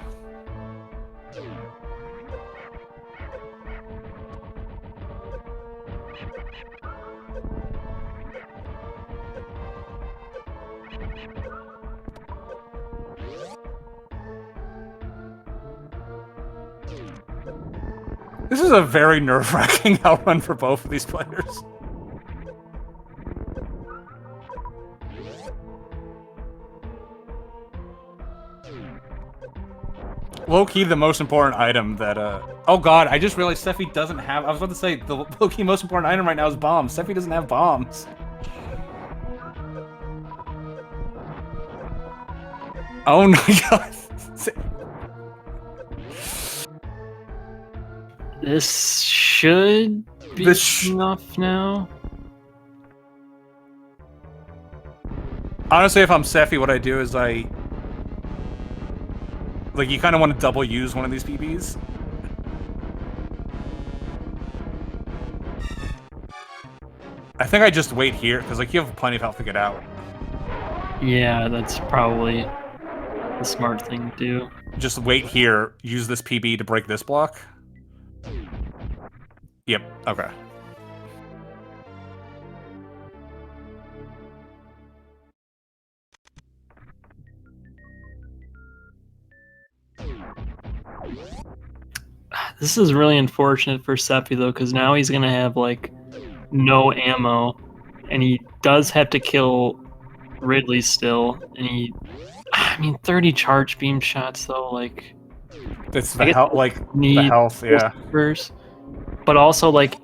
This is a very nerve-wracking outrun for both of these players. Low-key, the most important item that, oh god, I just realized Sephi doesn't have... I was about to say, the low-key most important item right now is bombs. Sephi doesn't have bombs. Oh my god. This should be enough now. Honestly, if I'm Sephi, what I do is like, you kind of want to double use one of these PBs. I think I just wait here, because, like, you have plenty of health to get out. Yeah, that's probably the smart thing to do. Just wait here, use this PB to break this block. Yep, okay. This is really unfortunate for Sephi, though, because now he's going to have, like, no ammo, and he does have to kill Ridley still, and he... I mean, 30 charge beam shots, though, like... It's the health, the health, yeah. First. But also, like,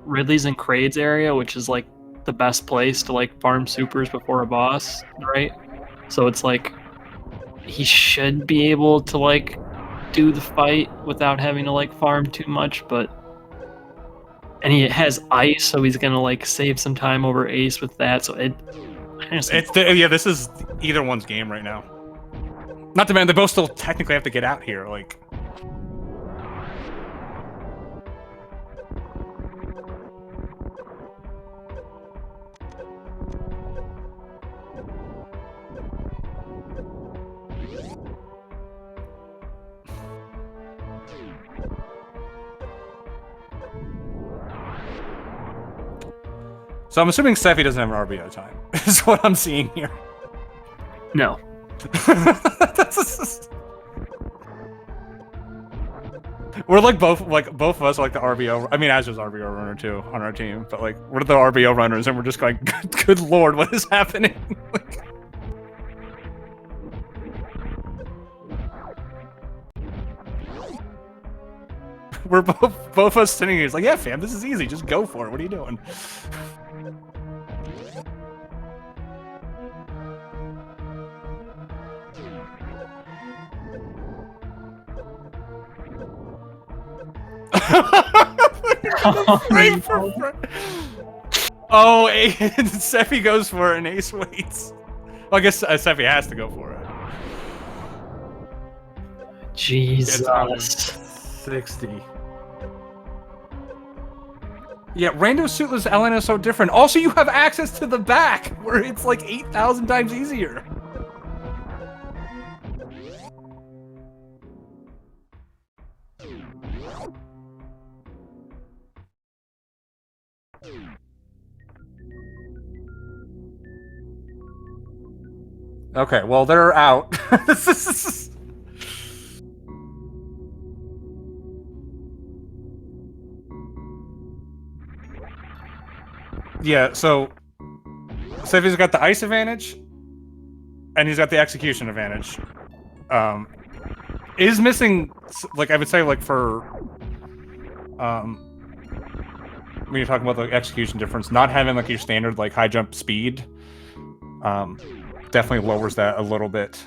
Ridley's in Kraid's area, which is, like, the best place to, like, farm supers before a boss, right? So it's, like, he should be able to, like, do the fight without having to, like, farm too much, but... And he has ice, so he's gonna, like, save some time over Ace with that, so it... Yeah, this is either one's game right now. Not to mention, they both still technically have to get out here, like... So I'm assuming Sephi doesn't have an RBO time, is what I'm seeing here. No. We're like both of us are like the RBO. I mean, Azur's RBO runner too on our team, but like we're the RBO runners, and we're just going, good lord, what is happening? We're both of us sitting here. It's like, yeah, fam, this is easy. Just go for it. What are you doing? Oh, Sephi goes for it and Ace waits. Well, I guess Sephi has to go for it. Jesus. 60. Yeah, Rando suitless LN is so different. Also, you have access to the back, where it's like 8,000 times easier. Okay, well, they're out. Yeah, so Seffi's got the ice advantage, and he's got the execution advantage. Is missing, like, I would say, like, for when you're talking about the execution difference, not having like your standard like high jump speed definitely lowers that a little bit.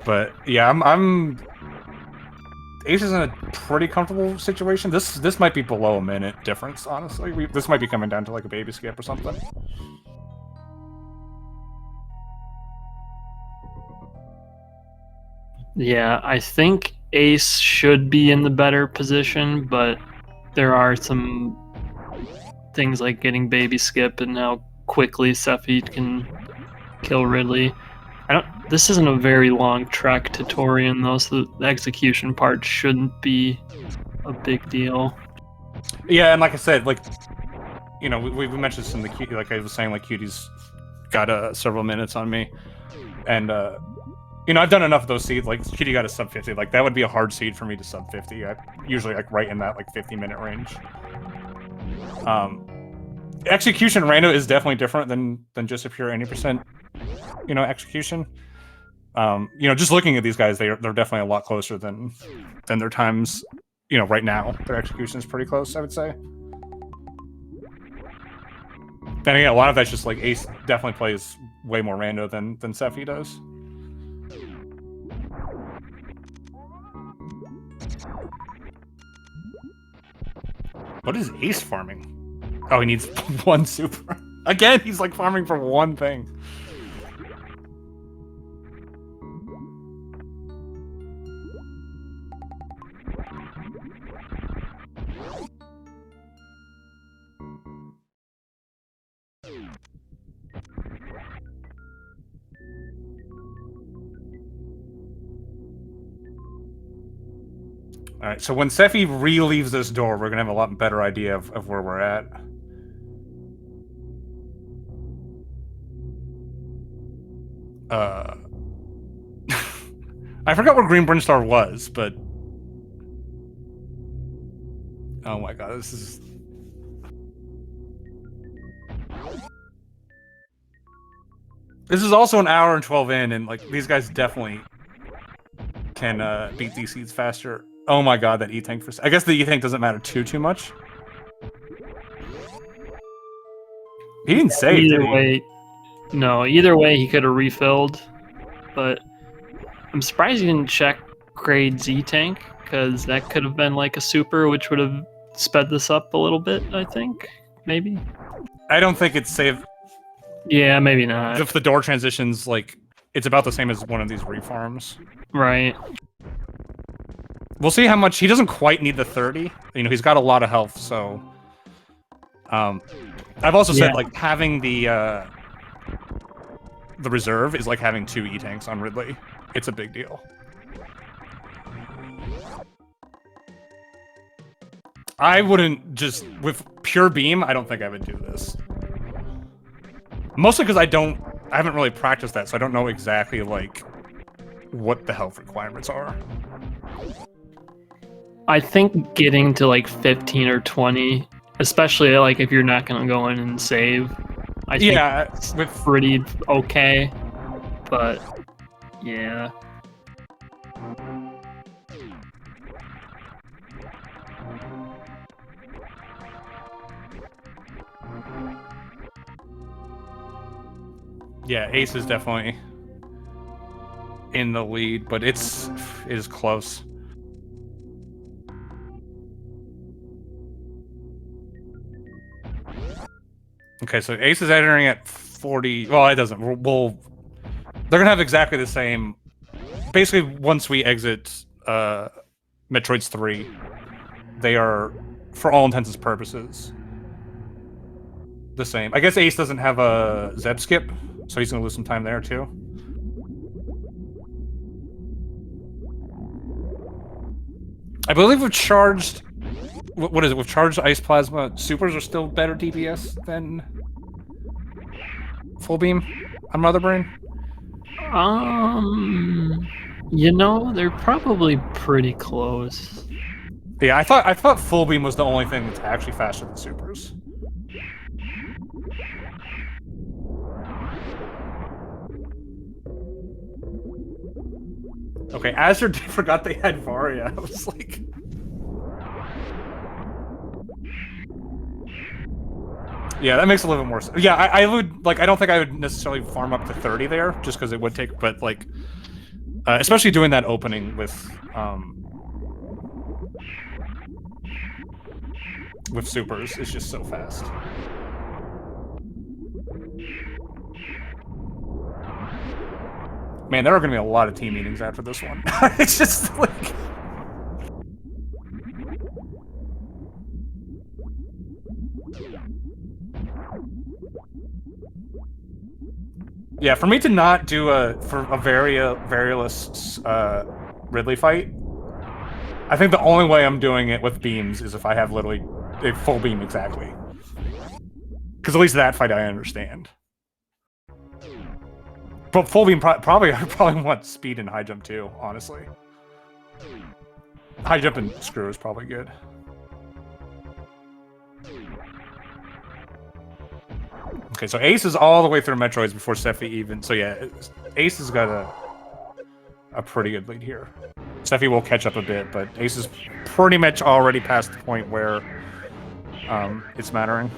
But yeah, I'm Ace is in a pretty comfortable situation. This might be below a minute difference, honestly. This might be coming down to like a baby skip or something. Yeah, I think Ace should be in the better position, but there are some things like getting baby skip and how quickly Seffi can kill Ridley. This isn't a very long trek to Torian though, so the execution part shouldn't be a big deal. Yeah, and like I said, like, you know, we mentioned this in the Cutie, like I was saying, like Cutie's got several minutes on me, and you know, I've done enough of those seeds. Like Cutie got a sub 50. Like that would be a hard seed for me to sub 50. I usually like right in that like 50-minute range. Execution Rando is definitely different than just a pure 80%, you know, execution. You know, just looking at these guys, they're definitely a lot closer than their times. You know, right now their execution is pretty close, I would say. Then again, a lot of that's just like Ace definitely plays way more Rando than Seffi does. What is Ace farming? Oh, he needs one super. Again, he's like farming for one thing. All right, so when Seffi re-leaves this door, we're gonna have a lot better idea of where we're at. I forgot where Green Brinstar was, but oh my god, this is. This is also an hour and 12 in, and like these guys definitely can beat these seeds faster. Oh my god, that E-Tank for. I guess the E-Tank doesn't matter too much. He didn't save. Either way, no. Either way, he could have refilled, but I'm surprised he didn't check grade Z tank because that could have been like a super, which would have sped this up a little bit. I think maybe. I don't think it's saved. Yeah, maybe not. If the door transitions, like it's about the same as one of these refarms. Right. We'll see how much he doesn't quite need the 30. You know, he's got a lot of health, so. I've also said like having the reserve is like having 2 E-Tanks on Ridley. It's a big deal. I wouldn't just with pure beam. I don't think I would do this. Mostly because I haven't really practiced that, so I don't know exactly like what the health requirements are. I think getting to like 15 or 20, especially like if you're not gonna go in and save, I think it's pretty okay. But yeah. Yeah, Ace is definitely in the lead, but it is close. Okay, so Ace is entering at 40. Well, it doesn't. They're gonna have exactly the same. Basically, once we exit Metroid's 3, they are, for all intents and purposes, the same. I guess Ace doesn't have a Zeb skip, so he's gonna lose some time there too. I believe we've charged what is it with charged ice plasma? Supers are still better DPS than full beam on Mother Brain. You know, they're probably pretty close. Yeah, I thought full beam was the only thing that's actually faster than supers. Okay, Azure forgot they had Varia. I was like, yeah, that makes a little bit more sense. Yeah, I would like. I don't think I would necessarily farm up to 30 there, just because it would take. But like, especially doing that opening with supers is just so fast. Man, there are going to be a lot of team meetings after this one. It's just like... Yeah, for me to not do a varioless Ridley fight, I think the only way I'm doing it with beams is if I have literally a full beam exactly. Because at least that fight I understand. But full beam I probably want speed and high jump too, honestly. High jump and screw is probably good. Okay, so Ace is all the way through Metroids before Sephi even. So yeah, Ace has got a pretty good lead here. Sephi will catch up a bit, but Ace is pretty much already past the point where it's mattering.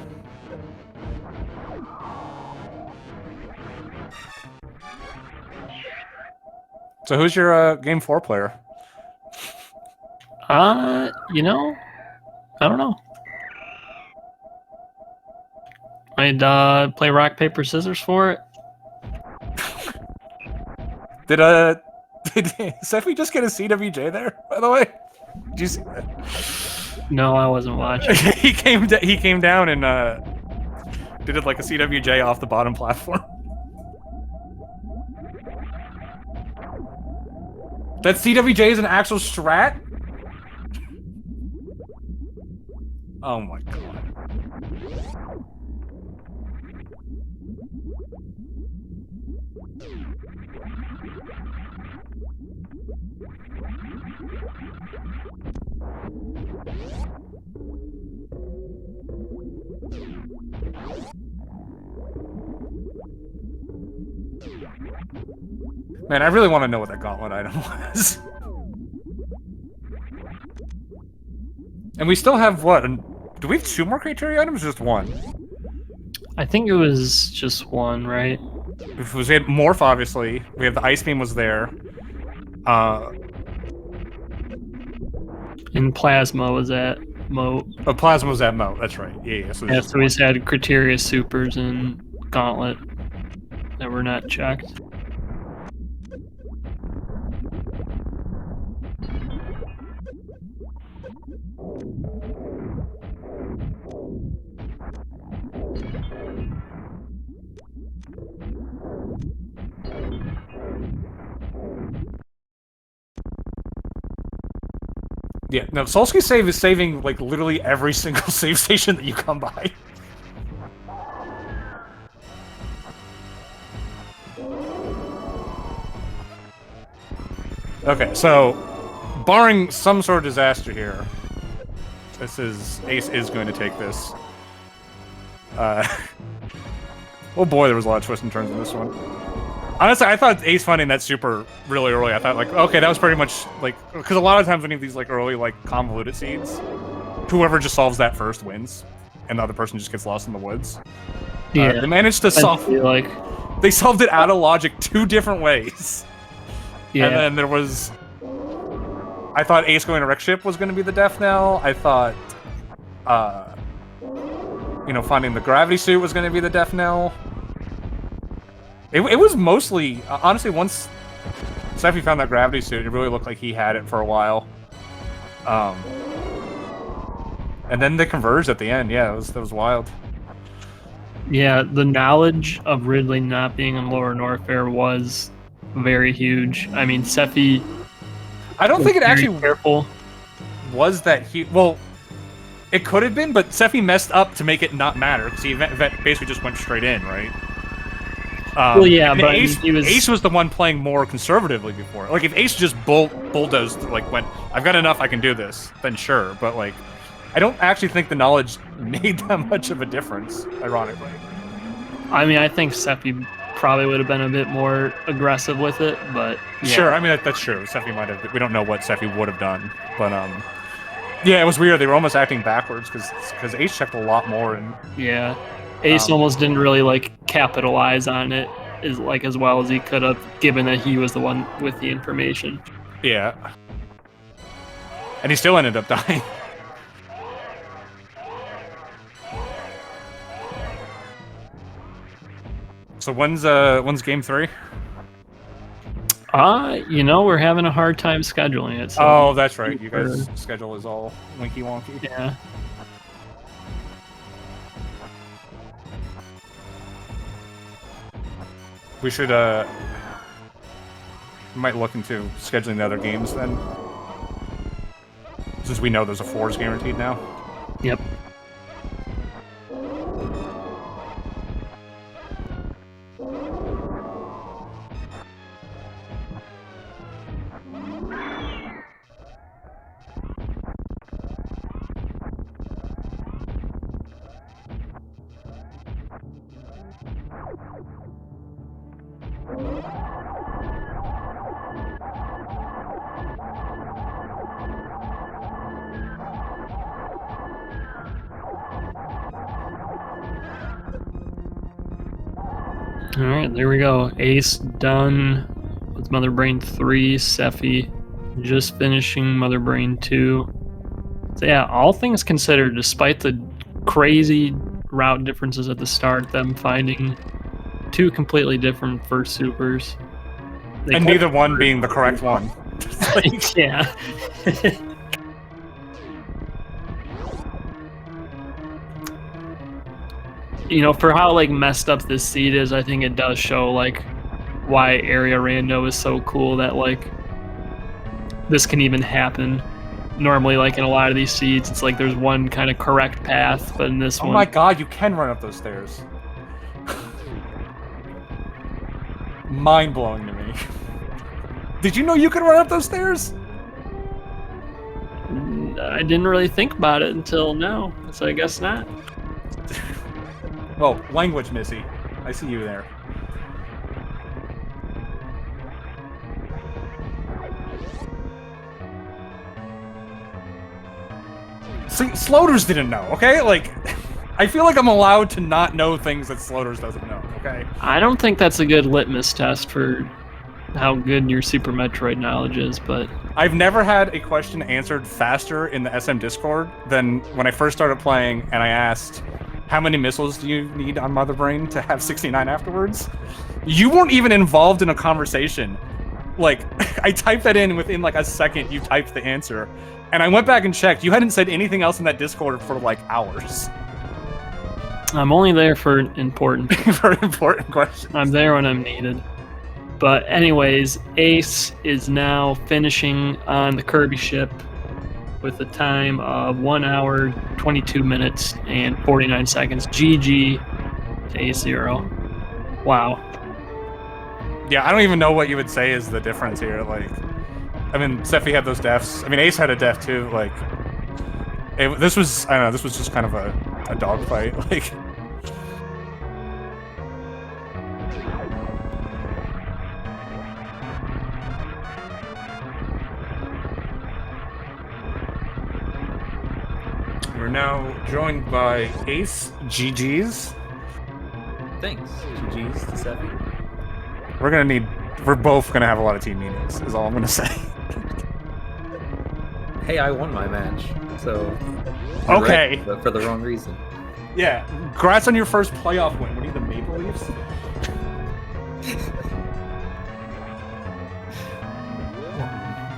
So who's your Game 4 player? You know, I don't know. I'd play rock, paper, scissors for it. Did Sephi just get a CWJ there, by the way? Did you see that? No, I wasn't watching. he came down and did it like a CWJ off the bottom platform. That CWJ is an actual strat? Oh my god. Man, I really want to know what that gauntlet item was. And we still have what? Do we have 2 more criteria items or just 1? I think it was just 1, right? If we had Morph, obviously. We have the Ice Beam was there. And Plasma was at Moat. Oh, Plasma was at Moat, that's right. Yeah. So we just had Criteria Supers and Gauntlet that were not checked. Yeah, no, Solsky's save is saving, like, literally every single save station that you come by. Okay, so, barring some sort of disaster here, Ace is going to take this. Oh boy, there was a lot of twists and turns in this one. Honestly, I thought Ace finding that super really early. I thought, like, okay, that was pretty much, like... Because a lot of times when you have these, like, early, like, convoluted seeds, whoever just solves that first wins, and the other person just gets lost in the woods. Yeah. They managed to solve... Like... They solved it out of logic 2 different ways. Yeah. And then there was... I thought Ace going to Wreck Ship was going to be the death knell. I thought, you know, finding the gravity suit was going to be the death knell. It was mostly, honestly, once Sephi found that gravity suit, it really looked like he had it for a while. And then they converged at the end. Yeah, that was wild. Yeah, the knowledge of Ridley not being in Lower Norfair was very huge. I mean, Sephi... I don't think it actually careful. was that he... Well, It could have been, but Sephi messed up to make it not matter because he basically just went straight in, right? Well, yeah, but Ace was the one playing more conservatively before. Like, if Ace just bulldozed, like, went, I've got enough, I can do this, then sure. But, like, I don't actually think the knowledge made that much of a difference, ironically. I mean, I think Sephi probably would have been a bit more aggressive with it, but... Yeah. Sure, I mean, that's true. Sephi might have... We don't know what Sephi would have done, but, yeah, it was weird. They were almost acting backwards, because Ace checked a lot more, and... Yeah. Ace almost didn't really, like, capitalize on it as well as he could have, given that he was the one with the information. Yeah. And he still ended up dying. So when's game 3? You know, we're having a hard time scheduling it. So oh, that's right. You guys' schedule is all winky wonky. Yeah. We should might look into scheduling the other games then. Since we know there's a 4s guaranteed now. Yep. Alright, there we go. Ace done with Mother Brain 3, Sephi just finishing Mother Brain 2. So yeah, all things considered, despite the crazy route differences at the start, them finding 2 completely different first supers. And neither one being the correct one. Like, yeah. You know, for how, like, messed up this seed is, I think it does show, like, why Area Rando is so cool that, like, this can even happen. Normally, like, in a lot of these seeds, it's like there's one kind of correct path, but in this one... Oh my god, you can run up those stairs. Mind-blowing to me. Did you know you could run up those stairs? I didn't really think about it until now, so I guess not. Well, language, Missy. I see you there. See, Sloters didn't know, okay? Like, I feel like I'm allowed to not know things that Sloters doesn't know, okay? I don't think that's a good litmus test for how good your Super Metroid knowledge is, but... I've never had a question answered faster in the SM Discord than when I first started playing and I asked, how many missiles do you need on Mother Brain to have 69 afterwards? You weren't even involved in a conversation. Like, I typed that in within like a second, you typed the answer. And I went back and checked. You hadn't said anything else in that Discord for like hours. I'm only there for important for important questions. I'm there when I'm needed. But anyways, Ace is now finishing on the Kirby ship with a time of 1 hour, 22 minutes, and 49 seconds. GG to A0. Wow. Yeah, I don't even know what you would say is the difference here. Like, I mean, Sephi had those deaths. I mean, Ace had a death too. Like, this was, I don't know, this was just kind of a dogfight. Like, we're now joined by Ace. GG's. Thanks. GG's to Sephi. We're both gonna have a lot of team meetings, is all I'm gonna say. Hey, I won my match, so... Okay. Right, but for the wrong reason. Yeah, congrats on your first playoff win. What are you, the Maple Leafs?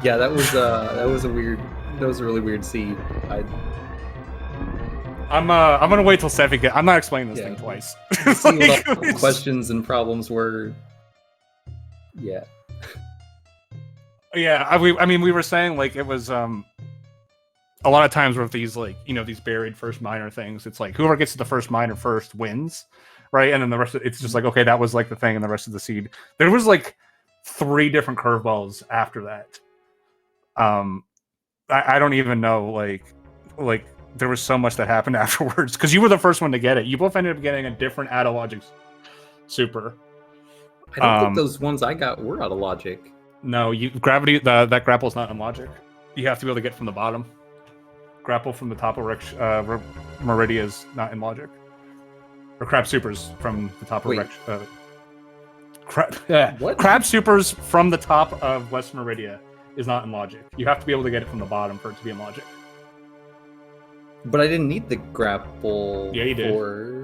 Yeah, that was a really weird seed. I'm gonna wait till Sephi gets. I'm not explaining this thing twice. See what all the questions and problems were. Yeah. Yeah, I mean, we were saying like it was. a lot of times with these like these buried first minor things, it's like whoever gets to the first minor first wins, right? And then the rest of it's just like, okay, that was like the thing, and the rest of the seed. There was like 3 different curveballs after that. I don't even know like there was so much that happened afterwards because you were the first one to get it. You both ended up getting a different out of logic super. I don't think those ones I got were out of logic. No, gravity that grapple's not in logic. You have to be able to get from the bottom. Grapple from the top of Meridia is not in logic. Or crab supers from the top Wait. of What? Crab supers from the top of West Meridia is not in logic. You have to be able to get it from the bottom for it to be in logic. But I didn't need the grapple. Yeah, you did. For...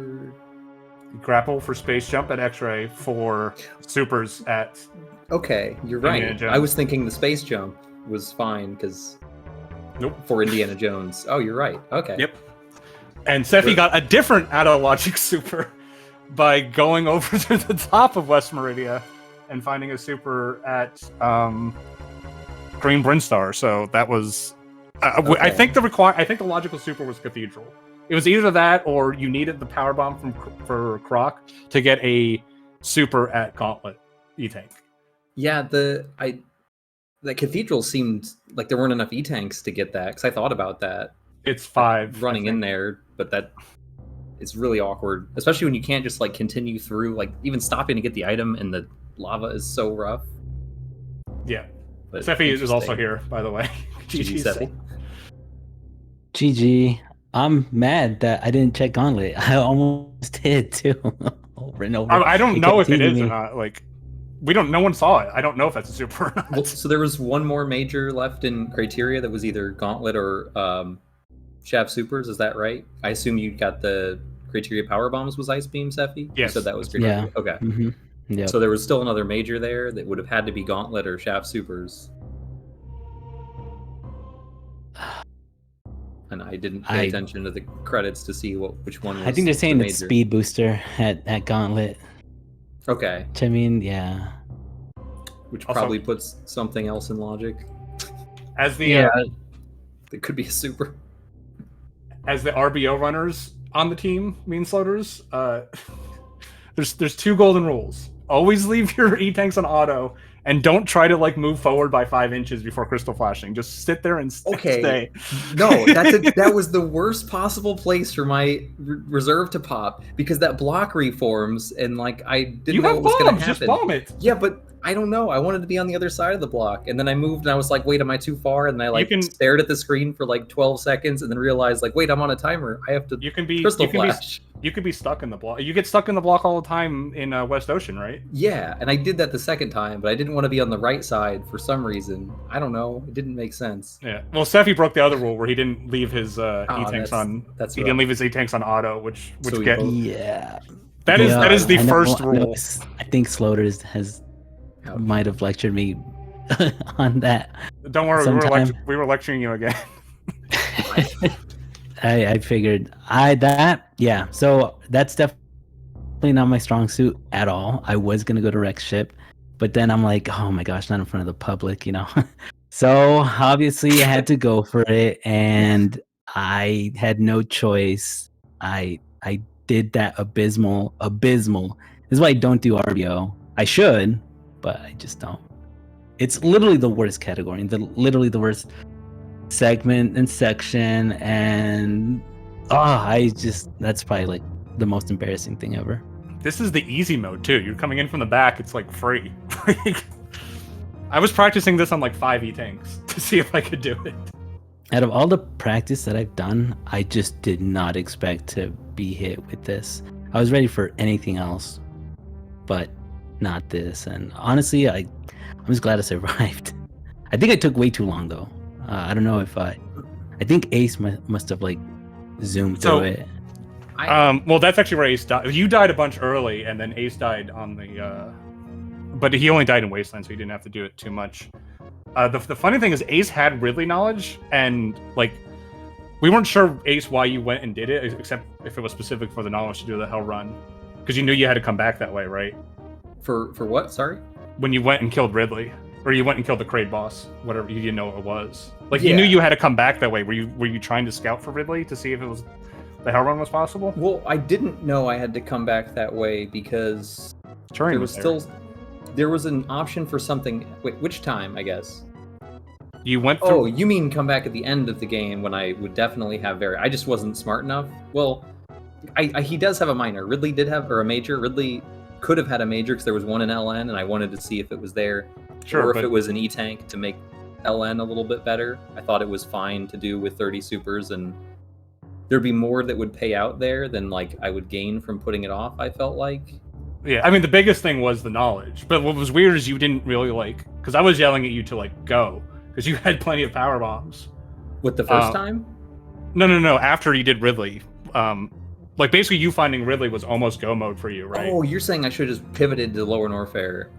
Grapple for space jump at X-ray for supers at. Okay, you're Indiana right. Jones. I was thinking the space jump was fine because. Nope. For Indiana Jones. Oh, you're right. Okay. Yep. And Sephi got a different out of logic super by going over to the top of West Meridia and finding a super at Green Brinstar. So that was. Okay. I think the logical super was Cathedral. It was either that or you needed the power bomb for Croc to get a super at Gauntlet E-Tank. Yeah, the Cathedral seemed like there weren't enough E-Tanks to get that because I thought about that. It's 5 running in there, but that it's really awkward, especially when you can't just like continue through, like even stopping to get the item and the lava is so rough. Yeah. But Sephi is also here, by the way. GG, Sephi. GG. I'm mad that I didn't check Gauntlet. I almost did too. Over and over. I don't know if it is me. or not. Like, no one saw it. I don't know if that's a super or not. Well, so there was one more major left in criteria that was either Gauntlet or Shaft Supers. Is that right? I assume you got the criteria Power Bombs was Ice Beam, Sephi? Yes. So that was criteria. Yeah. Okay. Mm-hmm. Yeah. So there was still another major there that would have had to be Gauntlet or Shaft Supers. And I didn't pay attention to the credits to see which one was. I think they're saying the it's major. Speed Booster at Gauntlet. Okay. Which, I mean, yeah. Which Also- probably puts something else in logic. As the It could be a super. as the RBO runners on the team, mean floaters, there's 2 golden rules. Always leave your E-Tanks on auto, and don't try to like move forward by 5 inches before crystal flashing. Just sit there and Okay. stay. No, that was the worst possible place for my reserve to pop because that block reforms and like I didn't You know have what was going bombs. to Just happen. bomb it. Yeah, but I don't know. I wanted to be on the other side of the block, and then I moved, and I was like, "Wait, am I too far?" And I stared at the screen for like 12 seconds, and then realized, like, "Wait, I'm on a timer. I have to You can be crystal you can flash." you can be stuck in the block. You get stuck in the block all the time in West Ocean, right? Yeah, and I did that the second time, but I didn't want to be on the right side for some reason. I don't know. It didn't make sense. Yeah. Well, Sephi broke the other rule where he didn't leave his E-Tanks on. That's He rough. didn't leave his E-Tanks on auto, which So we get both- Yeah. that is the I know- first I know rule. I think Sloters might have lectured me on that. Don't worry, sometime. we were lecturing you again. I figured so that's definitely not my strong suit at all. I was gonna go to Rex ship, but then I'm like, oh my gosh, not in front of the public, So obviously I had to go for it, and I had no choice. I did that abysmal. This is why I don't do RBO. I should, but I just don't. It's literally the worst category, literally the worst segment and section, and that's probably like the most embarrassing thing ever. This is the easy mode too. You're coming in from the back. It's like free. I was practicing this on like 5 E-Tanks to see if I could do it. Out of all the practice that I've done, I just did not expect to be hit with this. I was ready for anything else, but not this. And honestly, I'm just glad I survived. I think I took way too long though. I don't know if I think Ace must have like zoomed through it. Well, that's actually where Ace died. You died a bunch early, and then Ace died on the. But he only died in Wasteland, so he didn't have to do it too much. The funny thing is, Ace had Ridley knowledge, and like, we weren't sure Ace why you went and did it, except if it was specific for the knowledge to do the Hell Run, because you knew you had to come back that way, right? For what? Sorry. When you went and killed Ridley. Or you went and killed the Kraid boss, whatever, you didn't know what it was. Like, Yeah. you knew you had to come back that way. Were you trying to scout for Ridley to see if it was the Hell Run was possible? Well, I didn't know I had to come back that way because Turing there was there. there was an option for something. Wait, which time? I guess. You went Oh, through. you mean come back at the end of the game when I would definitely have I just wasn't smart enough. Well, he does have a minor. Ridley did have, or a major. Ridley could have had a major because there was one in LN, and I wanted to see if it was there, Sure, or if but it was an E-tank to make LN a little bit better. I thought it was fine to do with 30 supers, and there'd be more that would pay out there than like I would gain from putting it off. I felt like. yeah, I mean, the biggest thing was the knowledge. But what was weird is you didn't really because I was yelling at you to like go because you had plenty of power bombs. With the first time? No. After you did Ridley, like basically you finding Ridley was almost go mode for you, right? Oh, you're saying I should have just pivoted to Lower Norfair.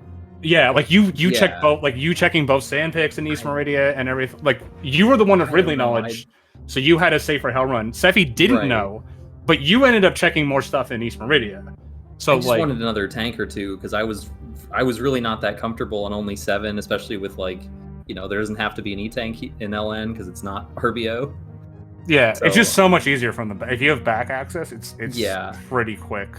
Yeah, like you Yeah. checked both, like you checking both sand picks in East Meridia and everything. Like you were the one with I Ridley don't know, knowledge, so you had a safer Hell Run. Sephi didn't Right. know, but you ended up checking more stuff in East Meridia. So I just like, wanted another tank or two because I was really not that comfortable on only 7, especially with like, there doesn't have to be an E-tank in LN because it's not RBO. yeah, So- it's just so much easier from the back. If you have back access, it's Yeah. pretty quick.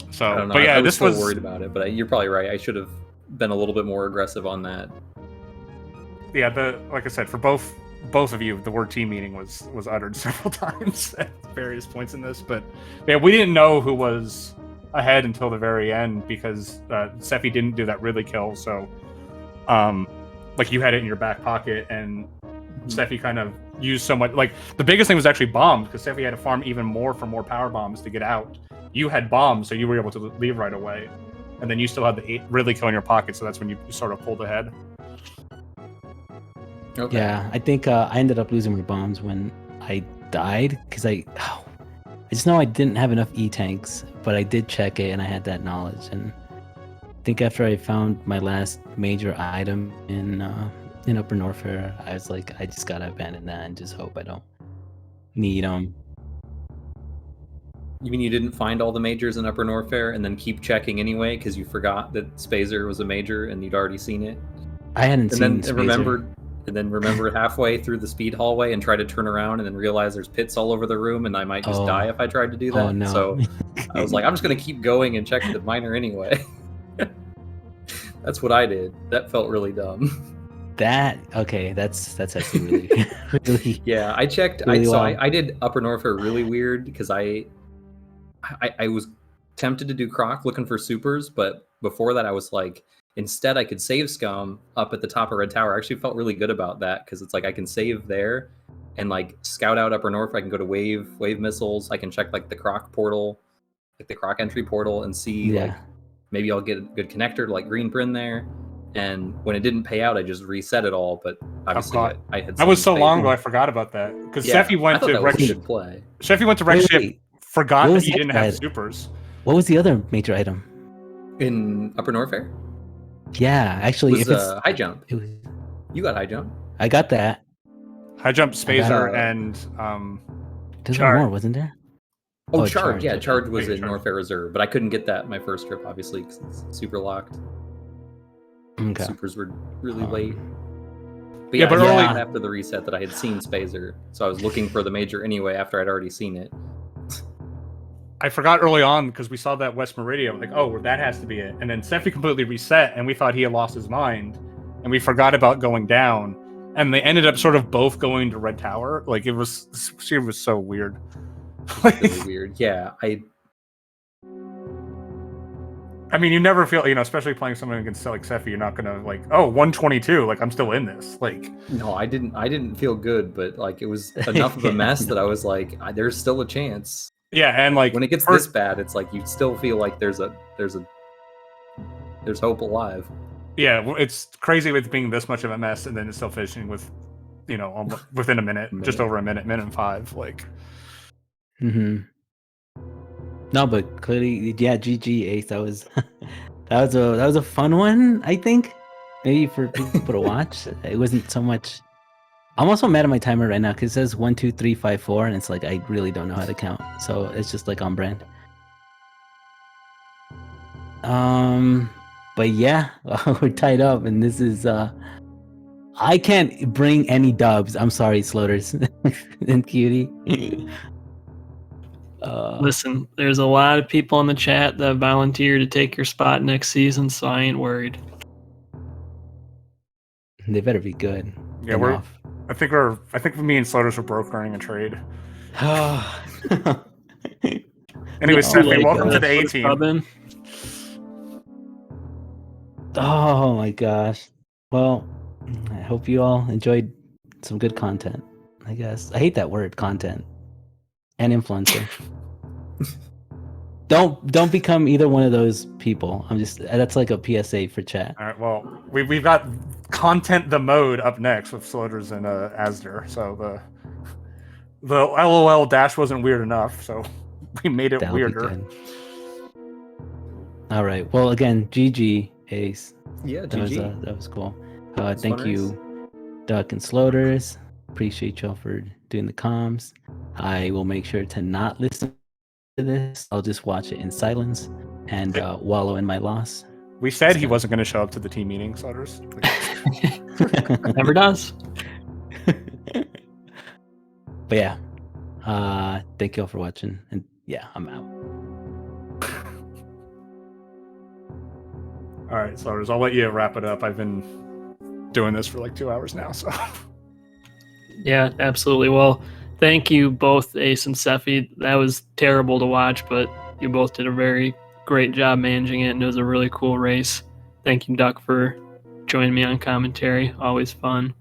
I So, don't know. but yeah, I was this still was worried about it, but you're probably right. I should have been a little bit more aggressive on that. yeah. Like I said, for both of you, the word team meeting was uttered several times at various points in this. But yeah, we didn't know who was ahead until the very end because Sephi didn't do that Ridley kill. So, like you had it in your back pocket, and Sephi kind of used so much. Like the biggest thing was actually bombs because Sephi had to farm even more for more power bombs to get out. You had bombs, so you were able to leave right away, and then you still had the Ridley kill in your pocket. So that's when you sort of pulled ahead. Okay. Yeah, I think I ended up losing my bombs when I died because I just know I didn't have enough E-tanks, but I did check it and I had that knowledge. And I think after I found my last major item in Upper Norfair, I was like, I just gotta abandon that and just hope I don't need them. You mean you didn't find all the majors in Upper Norfair and then keep checking anyway because you forgot that Spazer was a major and you'd already seen it? I hadn't And seen then Spazer. remembered halfway through the speed hallway and try to turn around and then realize there's pits all over the room and I might just die if I tried to do that. Oh no! So I was like, I'm just gonna keep going and check the minor anyway. That's what I did. That felt really dumb. That's actually really really. Yeah, I checked. Really well. I did Upper Norfair really weird because I was tempted to do Croc looking for supers, but before that I was like, instead I could save Scum up at the top of Red Tower. I actually felt really good about that because it's like I can save there and like scout out Upper North. I can go to wave missiles. I can check like the Croc portal, like the Croc entry portal, and see like maybe I'll get a good connector to like Green Bryn there. And when it didn't pay out, I just reset it all. But obviously, I had. That was so seen long Spazer. ago, I forgot about that. Because Yeah, Sephi I went thought to that was Rex. a good play. Sephi went to Rex Ship, Wait. forgot What that was he the didn't other have item? supers. What was the other major item? In Upper Norfair Yeah, actually, was if it's high jump. it was, You got high jump. I got that. High jump, Spazer, got- and There's Charge. one more, wasn't there? Oh, Oh, charge. Charge, Yeah, okay. charge was Yeah, in Charge. Norfair Reserve, but I couldn't get that my first trip, obviously, because it's super locked. Okay. Supers were really Um, late. But yeah, yeah, but I early- forgot after the reset that I had seen Spazer, so I was looking for the major anyway after I'd already seen it. I forgot early on because we saw that West Meridian. Like, oh, well, that has to be it. And then Sephi completely reset, and we thought he had lost his mind, and we forgot about going down. And they ended up sort of both going to Red Tower. Like it was so weird. Really weird. Yeah, I mean, you never feel, especially playing someone against like Sephi, you're not gonna like, oh, 122, like I'm still in this. Like, no, I didn't feel good, but like it was enough of a mess that I was like, there's still a chance. yeah, and like When it gets this bad, it's like you still feel like there's hope alive. yeah, it's crazy with being this much of a mess, and then it's still finishing with, almost within a minute, just over a minute and 5, like. Mm-hmm. No, but clearly, yeah, GG Ace. That was that was a fun one. I think maybe for people to watch. It wasn't so much. I'm also mad at my timer right now because it says 1, 2, 3, 5, 4, and it's like I really don't know how to count. So it's just like on brand. But yeah, we're tied up, and this is I can't bring any dubs. I'm sorry, Sloters and Cutie. Listen, there's a lot of people in the chat that volunteer to take your spot next season, so I ain't worried. They better be good. Yeah, enough. I think me and Sloters are brokering a trade. Anyway, Stephanie, welcome to the A team. Oh my gosh. Well, I hope you all enjoyed some good content. I guess I hate that word, content, and influencer. Don't become either one of those people. That's like a PSA for chat. All right. Well, we've got content the mode up next with Sloters and Asder. So the LOL dash wasn't weird enough, so we made it weirder. All right. Well, again, GG Ace. Yeah, GG. That was cool. Thank you, Duck and Sloters. Appreciate y'all for doing the comms. I will make sure to not listen to this. I'll just watch it in silence and wallow in my loss. We said he wasn't going to show up to the team meeting, Sloters. Never does. But yeah, thank y'all for watching, and yeah, I'm out. All right, Sloters, I'll let you wrap it up. I've been doing this for like 2 hours now, so. Yeah, absolutely. Well, thank you both, Ace and Sephi. That was terrible to watch, but you both did a very great job managing it, and it was a really cool race. Thank you, Duck, for joining me on commentary. Always fun.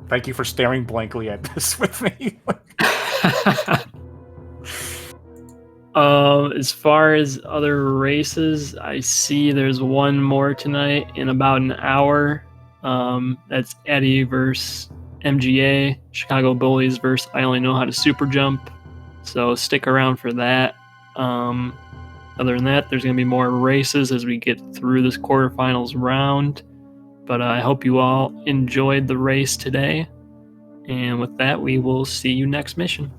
Thank you for staring blankly at this with me. As far as other races, I see there's one more tonight in about an hour. That's Eddie versus MGA, Chicago Bullies versus I Only Know How to Super Jump. So stick around for that. Other than that, there's going to be more races as we get through this quarterfinals round. But I hope you all enjoyed the race today. And with that, we will see you next mission.